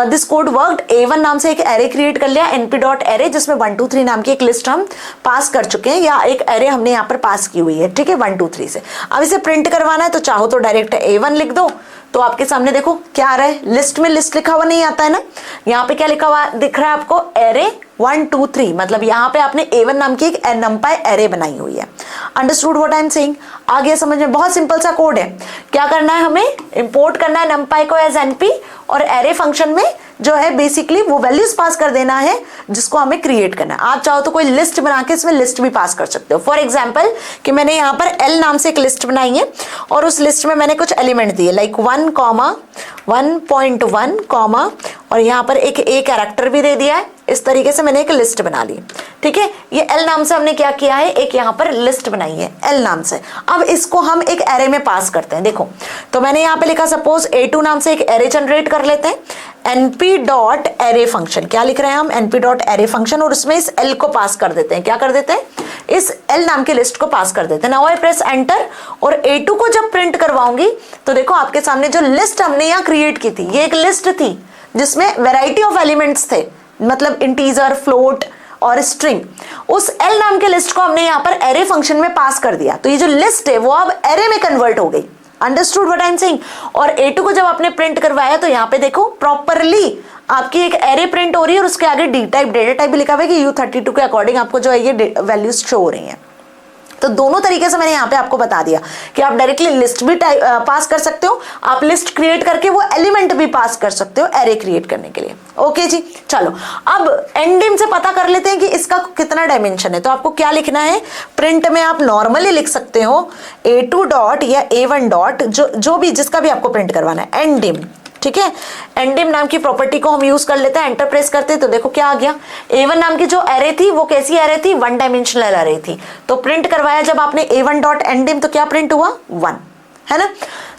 This code worked. a1 नाम से एक एरे क्रिएट कर लिया, np डॉट एरे, जिसमें 1 2 3 नाम की एक लिस्ट हम पास कर चुके हैं, या एक एरे हमने यहाँ पर पास की हुई है, ठीक है, 1 2 3 से। अब इसे प्रिंट करवाना है तो चाहो तो डायरेक्ट a1 लिख दो, तो आपके सामने देखो क्या आ रहा है, लिस्ट में लिस्ट लिखा हुआ नहीं आता है ना, यहाँ पे क्या लिखा हुआ दिख रहा है आपको, एरे 1 2 3, मतलब यहाँ पे आपने a1 नाम की एक numpy एरे बनाई हुई है। Understood what I am saying? आ गया समझ में? बहुत सिंपल सा कोड है। क्या करना है, हमें इंपोर्ट करना है numpy को एज np और एरे फंक्शन में जो है बेसिकली वो वैल्यूज पास कर देना है जिसको हमें क्रिएट करना है। आप चाहो तो कोई लिस्ट बना के इसमें लिस्ट भी पास कर सकते हो। फॉर एग्जाम्पल कि मैंने यहाँ पर L नाम से एक लिस्ट बनाई है और उस लिस्ट में मैंने कुछ एलिमेंट दिए लाइक 1, 1.1, और यहाँ पर एक A कैरेक्टर भी दे दिया है। इस तरीके से मैंने एक लिस्ट बना ली, ठीक है। ये L नाम से हमने क्या किया है, एक यहाँ पर लिस्ट बनाई है L नाम से। अब इसको हम एक एरे में पास करते हैं। देखो तो मैंने यहाँ पे लिखा, सपोज A2 नाम से एक एरे जनरेट कर लेते हैं, np डॉट एरे फंक्शन। क्या लिख रहे हैं हम, np डॉट एरे फंक्शन, और उसमें इस L को पास कर देते हैं। क्या कर देते हैं, इस L नाम की लिस्ट को पास कर देते हैं। नाउ आई प्रेस एंटर और A2 को जब प्रिंट करवाऊंगी तो देखो आपके सामने जो लिस्ट हमने यहाँ क्रिएट की थी, ये एक लिस्ट थी जिसमें वैरायटी ऑफ एलिमेंट्स थे, मतलब इंटीजर, फ्लोट और स्ट्रिंग। उस L नाम के लिस्ट को हमने यहाँ पर एरे फंक्शन में पास कर दिया, तो ये जो लिस्ट है वो अब एरे में कन्वर्ट हो गई। Understood what I am saying? और A2 को जब आपने प्रिंट करवाया तो यहाँ पे देखो प्रॉपरली आपकी एक एरे प्रिंट हो रही है और उसके आगे डी टाइप, डेटा टाइप भी लिखा हुआ है कि U32 के अकॉर्डिंग आपको जो है ये वैल्यूज शो हो रही हैं। तो दोनों तरीके से मैंने यहाँ पे आपको बता दिया कि आप डायरेक्टली लिस्ट भी पास कर सकते हो, आप लिस्ट क्रिएट करके वो एलिमेंट भी पास कर सकते हो एरे क्रिएट करने के लिए। ओके जी, चलो अब एंडिम से पता कर लेते हैं कि इसका कितना डायमेंशन है। तो आपको क्या लिखना है, प्रिंट में आप नॉर्मली लिख सकते हो A2 डॉट या A1 डॉट, जो भी जिसका भी आपको प्रिंट करवाना है, एंडिम, ठीक है। एंडिम नाम की प्रॉपर्टी को हम यूज कर लेते हैं, एंटर प्रेस करते हैं तो देखो क्या आ गया, A1 नाम की जो एरे थी वो कैसी एरे थी, 1 डायमेंशनल एरे थी। तो प्रिंट करवाया जब आपने A1 डॉट एंडिम तो क्या प्रिंट हुआ, 1, है ना।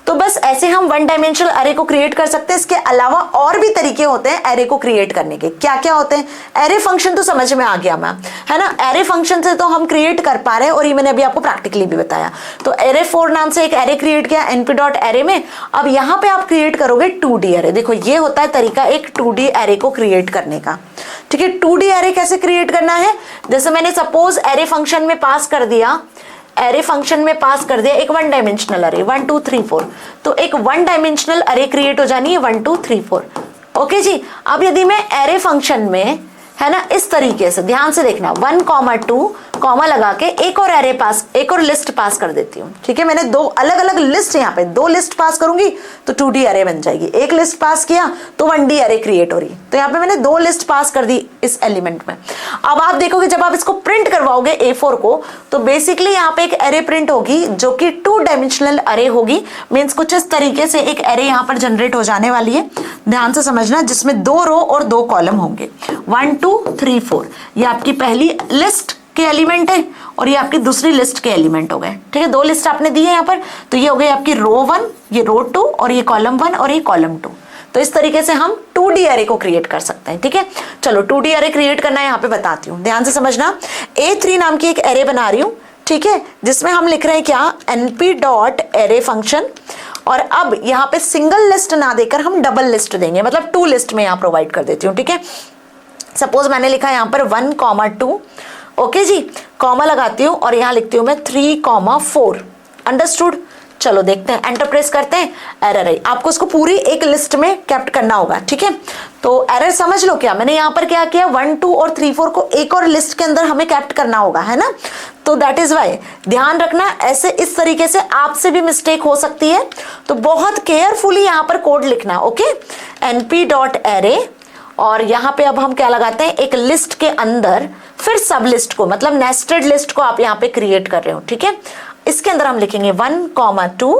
तो बस ऐसे हम 1 डायमेंशनल एरे को क्रिएट कर सकते हैं। इसके अलावा और भी तरीके होते हैं एरे को क्रिएट करने के। क्या क्या होते हैं, एरे फंक्शन तो समझ में आ गया मैम, है ना। एरे फंक्शन से तो हम क्रिएट कर पा रहे हैं और ये मैंने अभी आपको प्रैक्टिकली भी बताया। तो एरे 4 नाम से एक एरे क्रिएट किया np डॉट एरे में। अब यहाँ पे आप क्रिएट करोगे 2D एरे। देखो ये होता है तरीका एक 2D एरे को क्रिएट करने का, ठीक है। 2D एरे कैसे क्रिएट करना है, जैसे मैंने सपोज एरे फंक्शन में पास कर दिया, एरे फंक्शन में पास कर दिया एक 1 डायमेंशनल अरे 1 2 3 4, तो एक 1 डायमेंशनल अरे क्रिएट हो जानी है 1 2 3 4। ओके जी, अब यदि मैं एरे फंक्शन में, है ना, इस तरीके से ध्यान से देखना, 1 2 कॉमा लगा के एक और एरे पास, एक और लिस्ट पास कर देती हूँ, ठीक है। मैंने 2 अलग अलग लिस्ट, यहाँ पे 2 लिस्ट पास करूंगी तो 2D एरे बन जाएगी। एक लिस्ट पास किया तो 1D एरे क्रिएट हो रही। तो यहाँ पे मैंने 2 लिस्ट पास कर दी इस एलिमेंट में। अब आप देखोगे जब आप इसको प्रिंट करवाओगे A4 को, तो बेसिकली यहाँ पे एक एरे प्रिंट होगी जो कि 2 डायमेंशनल एरे होगी। मीन्स कुछ इस तरीके से एक एरे यहाँ पर जनरेट हो जाने वाली है, ध्यान से समझना, जिसमें 2 रो और 2 कॉलम होंगे। 1 2 3 4 ये आपकी पहली लिस्ट के एलिमेंट है और ये आपकी दूसरी लिस्ट के एलिमेंट हो गए, ठीक है। 2 लिस्ट आपने दी है यहाँ पर, तो ये हो गई आपकी रो 1, ये रो 2, और ये कॉलम 1 और ये कॉलम 2। तो इस तरीके से हम 2D एरे को क्रिएट कर सकते हैं, ठीक है। चलो 2D एरे क्रिएट करना है, यहाँ पे बताती हूँ, ध्यान से समझना। A3 नाम की एक एरे बना रही हूँ, ठीक है, जिसमें हम लिख रहे हैं क्या, np डॉट एरे फंक्शन। और अब यहाँ पे सिंगल लिस्ट ना देकर हम डबल लिस्ट देंगे, मतलब 2 लिस्ट में यहाँ प्रोवाइड कर देती हूँ, ठीक है। सपोज मैंने लिखा है यहाँ पर 1 2, ओके जी, कॉमा लगाती हूँ और यहाँ लिखती हूँ मैं 3 4। अंडरस्टूड। चलो देखते हैं, एंटर प्रेस करते हैं, एरर है। आपको इसको पूरी एक लिस्ट में कैप्ट करना होगा, ठीक है। तो एरर समझ लो क्या, मैंने यहाँ पर क्या किया, 1 2 और 3 4 को एक और लिस्ट के अंदर हमें कैप्ट करना होगा, है ना। तो दैट इज वाई, ध्यान रखना, ऐसे इस तरीके से आपसे भी मिस्टेक हो सकती है, तो बहुत केयरफुली यहाँ पर कोड लिखना, ओके। np डॉट एरे, और यहाँ पे अब हम क्या लगाते हैं, एक लिस्ट के अंदर फिर सब लिस्ट को, मतलब नेस्टेड लिस्ट को आप यहाँ पे क्रिएट कर रहे हो, ठीक है। इसके अंदर हम लिखेंगे 1 2,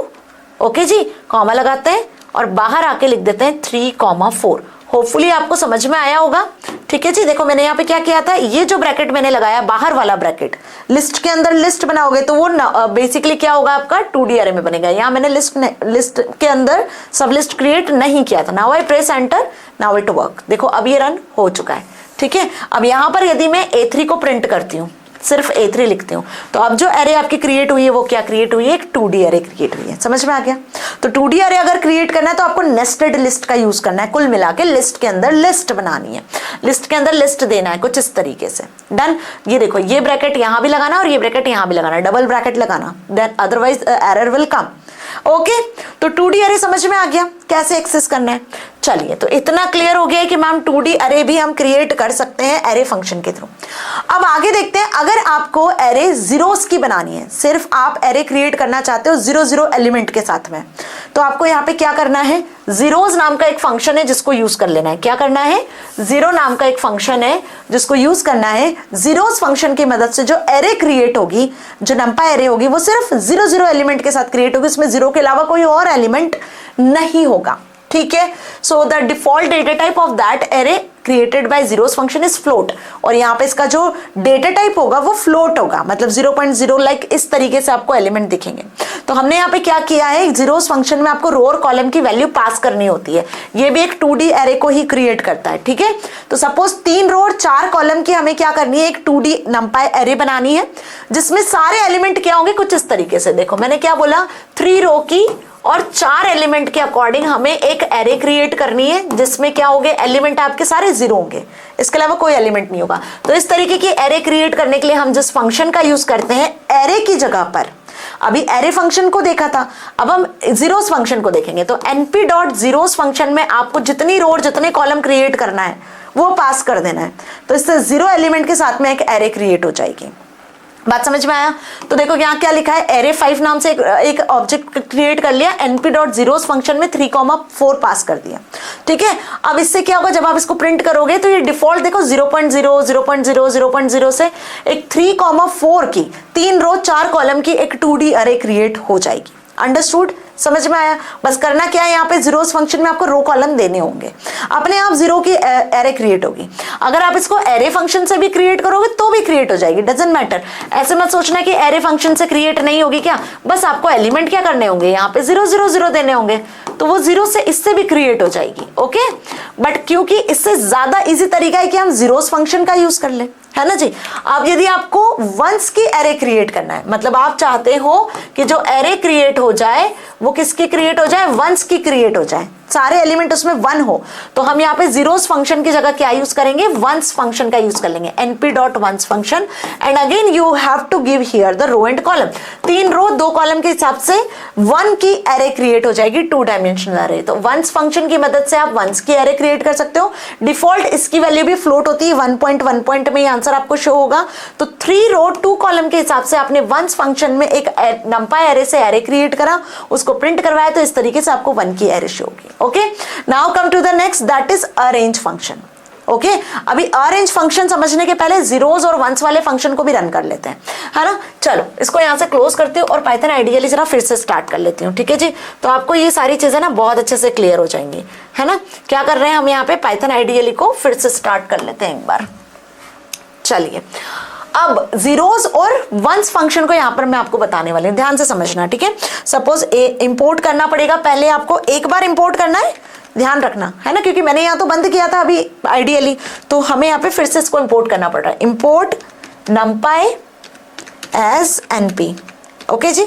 ओके जी, कॉमा लगाते हैं और बाहर आके लिख देते हैं 3 4। होपफुली आपको समझ में आया होगा। ठीक है जी, देखो मैंने यहाँ पे क्या किया था, ये जो ब्रैकेट मैंने लगाया बाहर वाला ब्रैकेट, लिस्ट के अंदर लिस्ट बनाओगे तो वो बेसिकली क्या होगा आपका 2D अरे में बनेगा। यहाँ मैंने लिस्ट के अंदर सब लिस्ट क्रिएट नहीं किया था। Now I press enter, now it work. देखो अब ये रन हो चुका है। ठीक है, अब यहाँ पर यदि मैं A3 को प्रिंट करती हूँ, सिर्फ A3 लिखती हूँ, तो अब जो एरे आपकी क्रिएट हुई है वो क्या क्रिएट हुई है, एक 2D अरे क्रिएट हुई है। समझ में आ गया। तो 2D अरे अगर क्रिएट करना है तो आपको नेस्टेड लिस्ट का यूज करना है। कुल मिला के लिस्ट के अंदर लिस्ट बनानी है, लिस्ट के अंदर लिस्ट देना है कुछ इस तरीके से। डन। ये देखो ये ब्रैकेट यहां भी लगाना और ये ब्रैकेट यहां भी लगाना, डबल ब्रैकेट लगाना, then otherwise error will come. Okay, तो 2D अरे समझ में आ गया कैसे एक्सेस करना है। चलिए, तो इतना क्लियर हो गया कि मैम 2D अरे भी हम क्रिएट कर सकते हैं एरे फंक्शन के थ्रू। अब आगे देखते हैं, अगर आपको एरे जीरोस की बनानी है, सिर्फ आप एरे क्रिएट करना चाहते हो 0 एलिमेंट के साथ में, तो आपको यहाँ पे क्या करना है, जीरोस नाम का एक फंक्शन है जिसको यूज कर लेना है। क्या करना है, जीरो नाम का एक फंक्शन है जिसको यूज करना है। जीरोस फंक्शन की मदद से जो एरे क्रिएट होगी, जो नंपा एरे होगी, वो सिर्फ 0 एलिमेंट के साथ क्रिएट होगी, उसमें 0 के अलावा कोई और एलिमेंट नहीं होगा। ठीक है, so the default data type of that array created by zeros function is float, और यहाँ पे इसका जो डेटा टाइप होगा वो फ्लोट होगा, मतलब 0.0 लाइक इस तरीके से आपको एलिमेंट दिखेंगे। तो हमने यहाँ पे क्या किया है, जीरोस फंक्शन में आपको रो और कॉलम की वैल्यू पास करनी होती है। ये भी एक 2D एरे को ही क्रिएट करता है। ठीक है, तो सपोज 3 रो और 4 कॉलम की हमें क्या करनी है, एक 2D नंपाई एरे बनानी है जिसमें सारे एलिमेंट क्या होंगे, कुछ इस तरीके से। देखो मैंने क्या बोला, 3 रो की और 4 एलिमेंट के अकॉर्डिंग हमें एक एरे क्रिएट करनी है जिसमें क्या होंगे, एलिमेंट आपके सारे 0 होंगे, इसके अलावा कोई एलिमेंट नहीं होगा। तो इस तरीके की एरे क्रिएट करने के लिए हम जिस फंक्शन का यूज करते हैं, एरे की जगह पर, अभी एरे फंक्शन को देखा था, अब हम जीरोस फंक्शन को देखेंगे। तो np.zeros फंक्शन में आपको जितनी रो और जितने कॉलम क्रिएट करना है वो पास कर देना है, तो इससे 0 एलिमेंट के साथ में एक एरे क्रिएट हो जाएगी। बात समझ में आया। तो देखो यहाँ क्या लिखा है, एरे 5 नाम से एक ऑब्जेक्ट क्रिएट कर लिया, np.zeros फंक्शन में 3,4 पास कर दिया। ठीक है, अब इससे क्या होगा, जब आप इसको प्रिंट करोगे तो ये डिफॉल्ट देखो 0.0 0.0 0.0 से एक 3,4 की 3 रो 4 कॉलम की एक 2D अरे क्रिएट हो जाएगी। अंडरस्टूड, समझ में आया। बस करना क्या है, यहाँ पे जीरोस फंक्शन में आपको रो कॉलम देने होंगे, अपने आप 0 की एरे क्रिएट होगी। अगर आप इसको एरे फंक्शन से भी क्रिएट करोगे तो भी क्रिएट हो जाएगी, डजंट मैटर। ऐसे मत सोचना कि एरे फंक्शन से क्रिएट नहीं होगी क्या, बस आपको एलिमेंट क्या करने होंगे, यहाँ पे 0 0 0 देने होंगे, तो वो 0 से इससे भी क्रिएट हो जाएगी। ओके, बट क्योंकि इससे ज्यादा इजी तरीका है कि हम जीरोस फंक्शन का यूज कर ले, है ना जी। अब यदि आपको वंस की एरे क्रिएट करना है, मतलब आप चाहते हो कि जो एरे क्रिएट हो जाए वो किसकी क्रिएट हो जाए, वंस की क्रिएट हो जाए, सारे एलिमेंट उसमें 1 हो, तो हम यहाँ पे जीरोस फंक्शन की जगह क्या यूज करेंगे, वंस फंक्शन का यूज कर लेंगे, np.ones function. And again you have to give here the row and column, 3 row 2 column के हिसाब से 1 की एरे क्रिएट हो जाएगी, 2 डायमेंशनल एरे। तो वंस फंक्शन की मदद से आप वंस की एरे क्रिएट कर सकते हो। डिफॉल्ट इसकी वैल्यू भी फ्लोट होती है, 1.1 पॉइंट में आंसर आपको शो होगा। तो 3 रो 2 कॉलम के हिसाब से आपने वंस फंक्शन में एक नंपाई एरे से एरे क्रिएट करा, उसको प्रिंट करवाया, तो इस तरीके से आपको 1 की एरे शो होगी। Okay, now come to the next, that is arange function. Okay, अभी अरेंज फंक्शन समझने के पहले जीरोस और वंस वाले फंक्शन को भी रन कर लेते हैं, है ना। चलो इसको यहां से क्लोज करती हूँ और पाइथन आइडियली जरा फिर से स्टार्ट कर लेती हूँ। ठीक है जी, तो आपको ये सारी चीजें ना बहुत अच्छे से क्लियर हो जाएंगी, है ना। क्या कर रहे हैं हम यहाँ पे, पाइथन आइडियली को फिर से स्टार्ट कर लेते हैं एक बार। चलिए, अब जीरोस और वंस फंक्शन को यहां पर मैं आपको बताने वाली हूं, ध्यान से समझना। ठीक है, सपोज इंपोर्ट करना पड़ेगा, पहले आपको एक बार इंपोर्ट करना है, ध्यान रखना, है ना, क्योंकि मैंने यहाँ तो बंद किया था अभी आइडियली, तो हमें यहाँ पे फिर से इसको इंपोर्ट करना पड़ रहा है। Import numpy as np। Okay जी,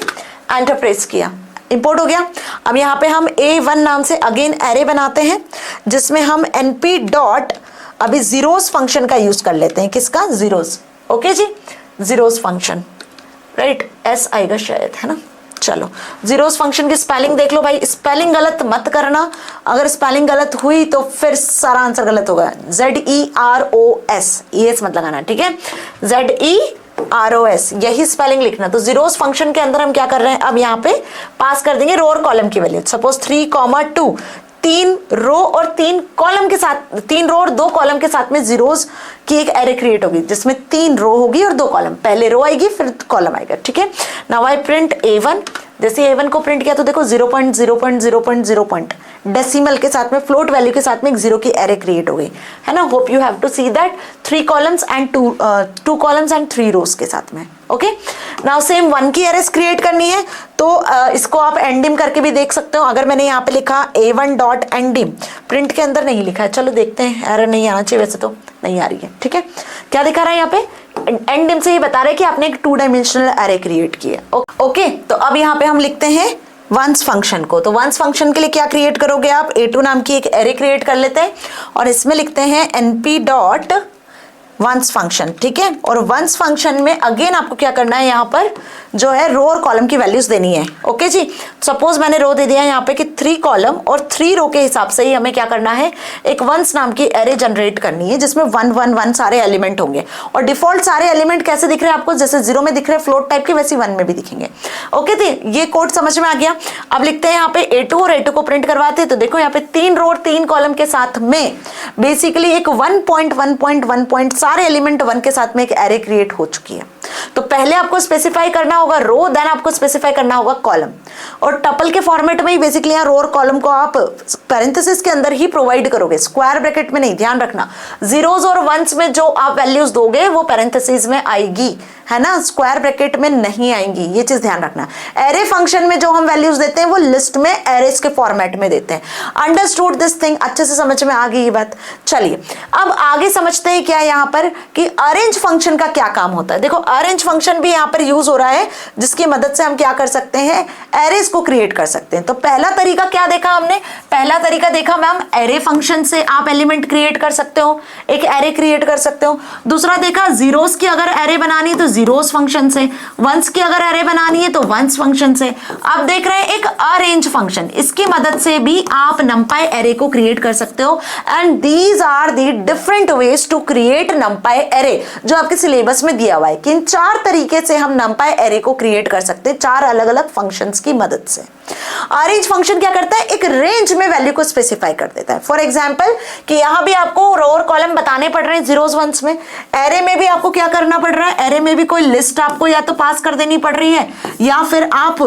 एंटर प्रेस किया, इंपोर्ट हो गया। अब यहाँ पे हम a1 नाम से अगेन एरे बनाते हैं जिसमें हम np डॉट अभी जीरोस फंक्शन का यूज कर लेते हैं, किसका, जीरोस। ओके जी, जीरोस फंक्शन, राइट, एस आएगा शायद, है ना। चलो जीरोस फंक्शन की स्पेलिंग देख लो भाई, स्पेलिंग गलत मत करना, अगर स्पेलिंग गलत हुई तो फिर सारा आंसर गलत होगा। ZEROS, ES मत लगाना, ठीक है, ZEROS यही स्पेलिंग लिखना। तो जीरोस फंक्शन के अंदर हम क्या कर रहे हैं, अब यहाँ पे पास कर देंगे रो और कॉलम की वैल्यू। सपोज 3,2, 3 रो और 3 कॉलम के साथ, 3 रो और 2 कॉलम के साथ में जीरोस कि एक एरे क्रिएट होगी जिसमें 3 रो होगी और 2 कॉलम, पहले रो आएगी फिर कॉलम आएगा, ठीक है। नाउ आई प्रिंट A1, जैसे A1 को प्रिंट किया तो देखो 0.0.0.0 डेसिमल के साथ में, फ्लोट वैल्यू के साथ में एक 0 की एरे क्रिएट हो गई, है ना। Hope you have to see that 3 columns and 2 columns and 3 rows के साथ में, ओके। नाउ सेम 1 की एरेस क्रिएट करनी है तो इसको आप एंडिम करके भी देख सकते हो। अगर मैंने यहाँ पे लिखा A1 डॉट एंडिम, प्रिंट के अंदर नहीं लिखा है, चलो देखते हैं, एरर नहीं आना चाहिए, वैसे तो नहीं आ रही है, ठीक है। क्या दिखा रहा है यहाँ पे, एंडिम से ये बता रहा है कि आपने एक 2 डायमेंशनल एरे क्रिएट की है, ओके। तो अब यहाँ पे हम लिखते हैं वंस फंक्शन को। तो वंस फंक्शन के लिए क्या क्रिएट करोगे आप, A2 नाम की एक एरे क्रिएट कर लेते हैं और इसमें लिखते हैं np डॉट वंस फंक्शन, ठीक है। और वंस फंक्शन में अगेन आपको क्या करना है, यहाँ पर जो है रो और कॉलम की वैल्यूज देनी है, ओके जी। सपोज मैंने रो दे दिया यहाँ पे कि 3 कॉलम और 3 रो के हिसाब से ही हमें क्या करना है, एक वंस नाम की एरे जनरेट करनी है जिसमें 1 1 1 सारे एलिमेंट होंगे। और डिफॉल्ट सारे एलिमेंट कैसे दिख रहे हैं आपको, जैसे 0 में दिख रहे हैं फ्लोट टाइप के, वैसे 1 में भी दिखेंगे, ओके। तो ये कोड समझ में आ गया। अब लिखते हैं यहाँ पे A2 और A2 को प्रिंट करवाते हैं तो देखो यहाँ पे 3 रो और 3 कॉलम के साथ में बेसिकली एक 1.1.1 सारे एलिमेंट 1 के साथ में एक एरे क्रिएट हो चुकी है। तो पहले आपको स्पेसिफाई करना होगा रो, देन आपको स्पेसिफाई करना होगा कॉलम। और टपल के फॉर्मेट में ही बेसिकली यहाँ रो और कॉलम को आप पैरेंथेसिस के अंदर ही प्रोवाइड करोगे, स्क्वायर ब्रैकेट में नहीं, ध्यान रखना। जीरोस और वंस में जो आप वैल्यूज दोगे वो पैरेंथेसिस में आएगी, है ना, स्क्वायर ब्रैकेट में नहीं आएंगी, ये चीज ध्यान रखना। एरे फंक्शन में जो हम वैल्यूज देते हैं वो लिस्ट में एरेस के फॉर्मेट में देते हैं। अंडरस्टूड दिस थिंग, अच्छे से समझ में आ गई ये बात। चलिए अब आगे समझते हैं क्या यहाँ पर कि अरेंज फंक्शन का क्या काम होता है। देखो अरेंज फंक्शन भी यहाँ पर यूज हो रहा है जिसकी मदद से हम क्या कर सकते हैं, एरेस को क्रिएट कर सकते हैं। तो पहला तरीका क्या देखा हमने, पहला तरीका देखा मैम एरे फंक्शन से आप एलिमेंट क्रिएट कर सकते हो, एक एरे क्रिएट कर सकते हो। दूसरा देखा जीरोस की अगर एरे बनानी है तो जीरोस फंक्शन से, वंस की अगर एरे बनानी है तो वंस फंक्शन से। अब देख रहे हैं एक अरेंज फंक्शन, इसकी मदद से भी आप numpy एरे को क्रिएट कर सकते हो। And these are the different ways to create numpy array, जो आपके सिलेबस में दिया हुआ है कि इन 4 तरीके से हम numpy एरे को क्रिएट कर सकते हैं 4 अलग अलग फंक्शंस की मदद से। अरेंज फंक्शन क्या करता है, एक रेंज में वैल्यू को स्पेसिफाई कर देता है। फॉर एग्जांपल कि यहां भी आपको रो और कॉलम बताने पड़ रहे हैं जीरोस वंस में, एरे में भी आपको क्या करना पड़ रहा है, एरे में भी कोई लिस्ट आपको या तो पास कर देनी पड़ रही है या फिर आप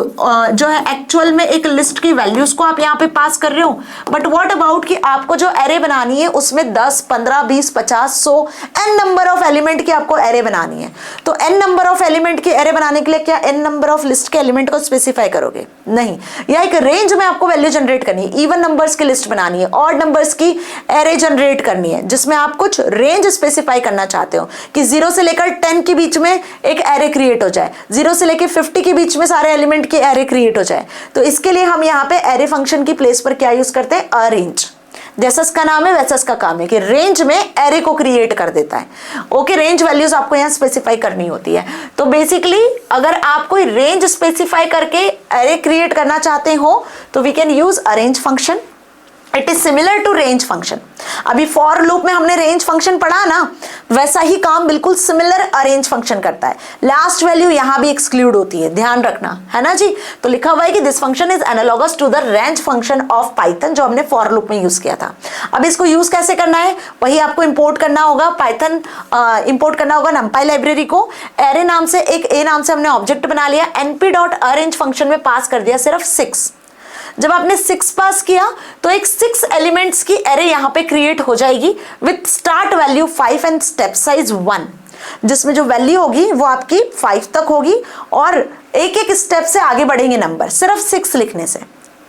जो है एक्चुअल में एक लिस्ट की वैल्यूज को आप यहाँ पे पास कर रहे हो। बट व्हाट अबाउट कि आपको जो एरे बनानी है उसमें 10 15 20 50 100 n नंबर ऑफ एलिमेंट की आपको एरे बनानी है। तो n नंबर ऑफ एलिमेंट की एरे बनाने के लिए क्या n नंबर ऑफ लिस्ट के एलिमेंट को स्पेसिफाई करोगे, नहीं, या एक रेंज में आपको वैल्यू जनरेट करनी है, इवन नंबर्स की लिस्ट बनानी है, ऑड नंबर्स की एरे जनरेट करनी है जिसमें आप कुछ रेंज स्पेसिफाई करना चाहते हो कि 0 से लेकर 10 के बीच में एक एरे क्रिएट हो जाए, 0 से लेकर 50 के बीच में सारे एलिमेंट की एरे क्रिएट हो जाए। तो इसके लिए हम यहाँ पे एरे फंक्शन की प्लेस पर क्या यूज करते हैं, अरेंज। जैसा इसका नाम है वैसा इसका काम है कि रेंज में एरे को क्रिएट कर देता है। ओके, रेंज वैल्यूज आपको यहाँ स्पेसिफाई करनी होती है। तो बेसिकली अगर आप कोई रेंज स्पेसिफाई करके एरे क्रिएट करना चाहते हो तो we can use arange function. It is similar to range function. अभी फॉर लूप में हमने रेंज फंक्शन पढ़ा ना, वैसा ही काम बिल्कुल सिमिलर अरेंज फंक्शन करता है। लास्ट वैल्यू यहां भी एक्सक्लूड होती है, ध्यान रखना, है ना जी। तो लिखा हुआ है कि this function is analogous to the range function of Python, जो हमने फॉर लूप में यूज किया था। अब इसको यूज कैसे करना है, वही आपको इंपोर्ट करना होगा, पाइथन इंपोर्ट करना होगा numpy लाइब्रेरी को। एरे नाम से एक ए नाम से हमने ऑब्जेक्ट बना लिया, np.arrange फंक्शन में पास कर दिया सिर्फ 6। जब आपने 6 पास किया तो एक 6 एलिमेंट्स की एरे यहां पे क्रिएट हो जाएगी with start value 5 and step size 1, जिसमें जो वैल्यू होगी वो आपकी 5 तक होगी और एक एक स्टेप से आगे बढ़ेंगे नंबर सिर्फ 6 लिखने से।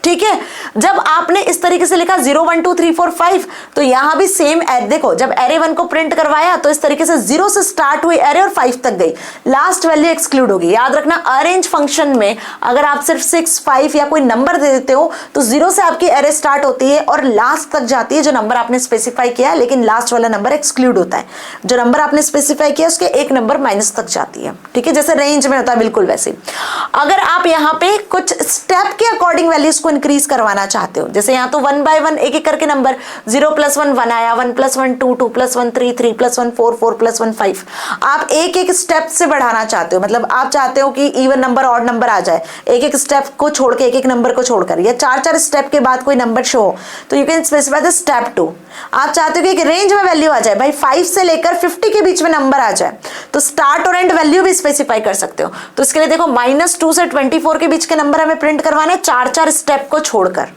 ठीक है, जब आपने इस तरीके से लिखा 0 1 2 3 4 5 तो यहां भी सेम देखो, जब एरे 1 को प्रिंट करवाया तो इस तरीके से 0 से स्टार्ट हुई एरे और 5 तक गई, लास्ट वैल्यू एक्सक्लूड होगी। याद रखना, अरेंज फंक्शन में अगर आप सिर्फ 6 5 या कोई नंबर दे देते हो तो 0 से आपकी एरे स्टार्ट होती है और लास्ट तक जाती है जो नंबर आपने स्पेसिफाई किया है, लेकिन लास्ट वाला नंबर एक्सक्लूड होता है। जो नंबर आपने स्पेसिफाई किया उसके एक नंबर माइनस तक जाती है। ठीक है, जैसे रेंज में होता है बिल्कुल वैसे। अगर आप यहाँ पे कुछ स्टेप के अकॉर्डिंग वैल्यूज को को इंक्रीज करवाना चाहते हो, जैसे यहाँ तो 1 बाय 1 एक एक करके नंबर 0 + 1 1 आया, 1 + 1 2, 2 + 1 3, 3 + 1 4, 4 + 1 5। आप एक एक स्टेप से बढ़ाना चाहते हो, मतलब आप चाहते हो कि इवन नंबर ऑड नंबर आ जाए, एक एक स्टेप को छोड़ के, एक एक नंबर को छोड़कर, या 4-4 स्टेप के बाद कोई नंबर शो हो तो you can specify the step 2। आप चाहते हो कि एक रेंज में वैल्यू आ जाए, भाई 5 से लेकर 50 के बीच में नंबर आ जाए, तो स्टार्ट और एंड वैल्यू भी स्पेसिफाई कर सकते हो। तो इसके लिए देखो -2 से 24 के बीच के नंबर हमें प्रिंट करवाने 4-4 स्टेप को छोड़कर।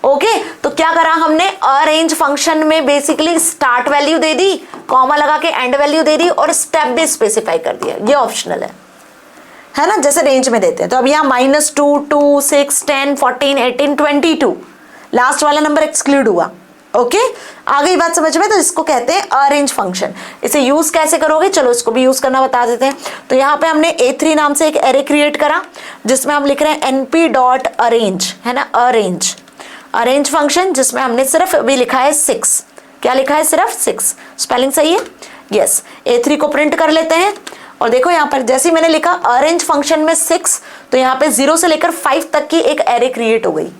ओके, तो क्या करा हमने, अरेंज फंक्शन में बेसिकली स्टार्ट वैल्यू दे दी, कॉमा लगा के एंड वैल्यू दे दी, और स्टेप भी स्पेसिफाई कर दिया। ये ऑप्शनल है ना, जैसे रेंज में देते हैं। तो अब यहाँ -2, 2, 6, 10, 14, 18, 22, लास्ट वाला नंबर एक्सक्लूड हुआ। ओके, आ गई बात समझ में। तो इसको कहते हैं अरेंज फंक्शन। इसे यूज कैसे करोगे, चलो इसको भी यूज करना बता देते हैं। तो यहाँ पे हमने A3 नाम से एक एरे क्रिएट करा, जिसमें हम लिख रहे हैं np.arrange, है ना, अरेंज फंक्शन, जिसमें हमने सिर्फ अभी लिखा है 6। क्या लिखा है, सिर्फ 6। स्पेलिंग सही है, यस। A3 को प्रिंट कर लेते हैं, और देखो यहाँ पर जैसे ही मैंने लिखा अरेंज फंक्शन में 6, तो यहाँ पे 0 से लेकर 5 तक की एक एरे क्रिएट हो गई।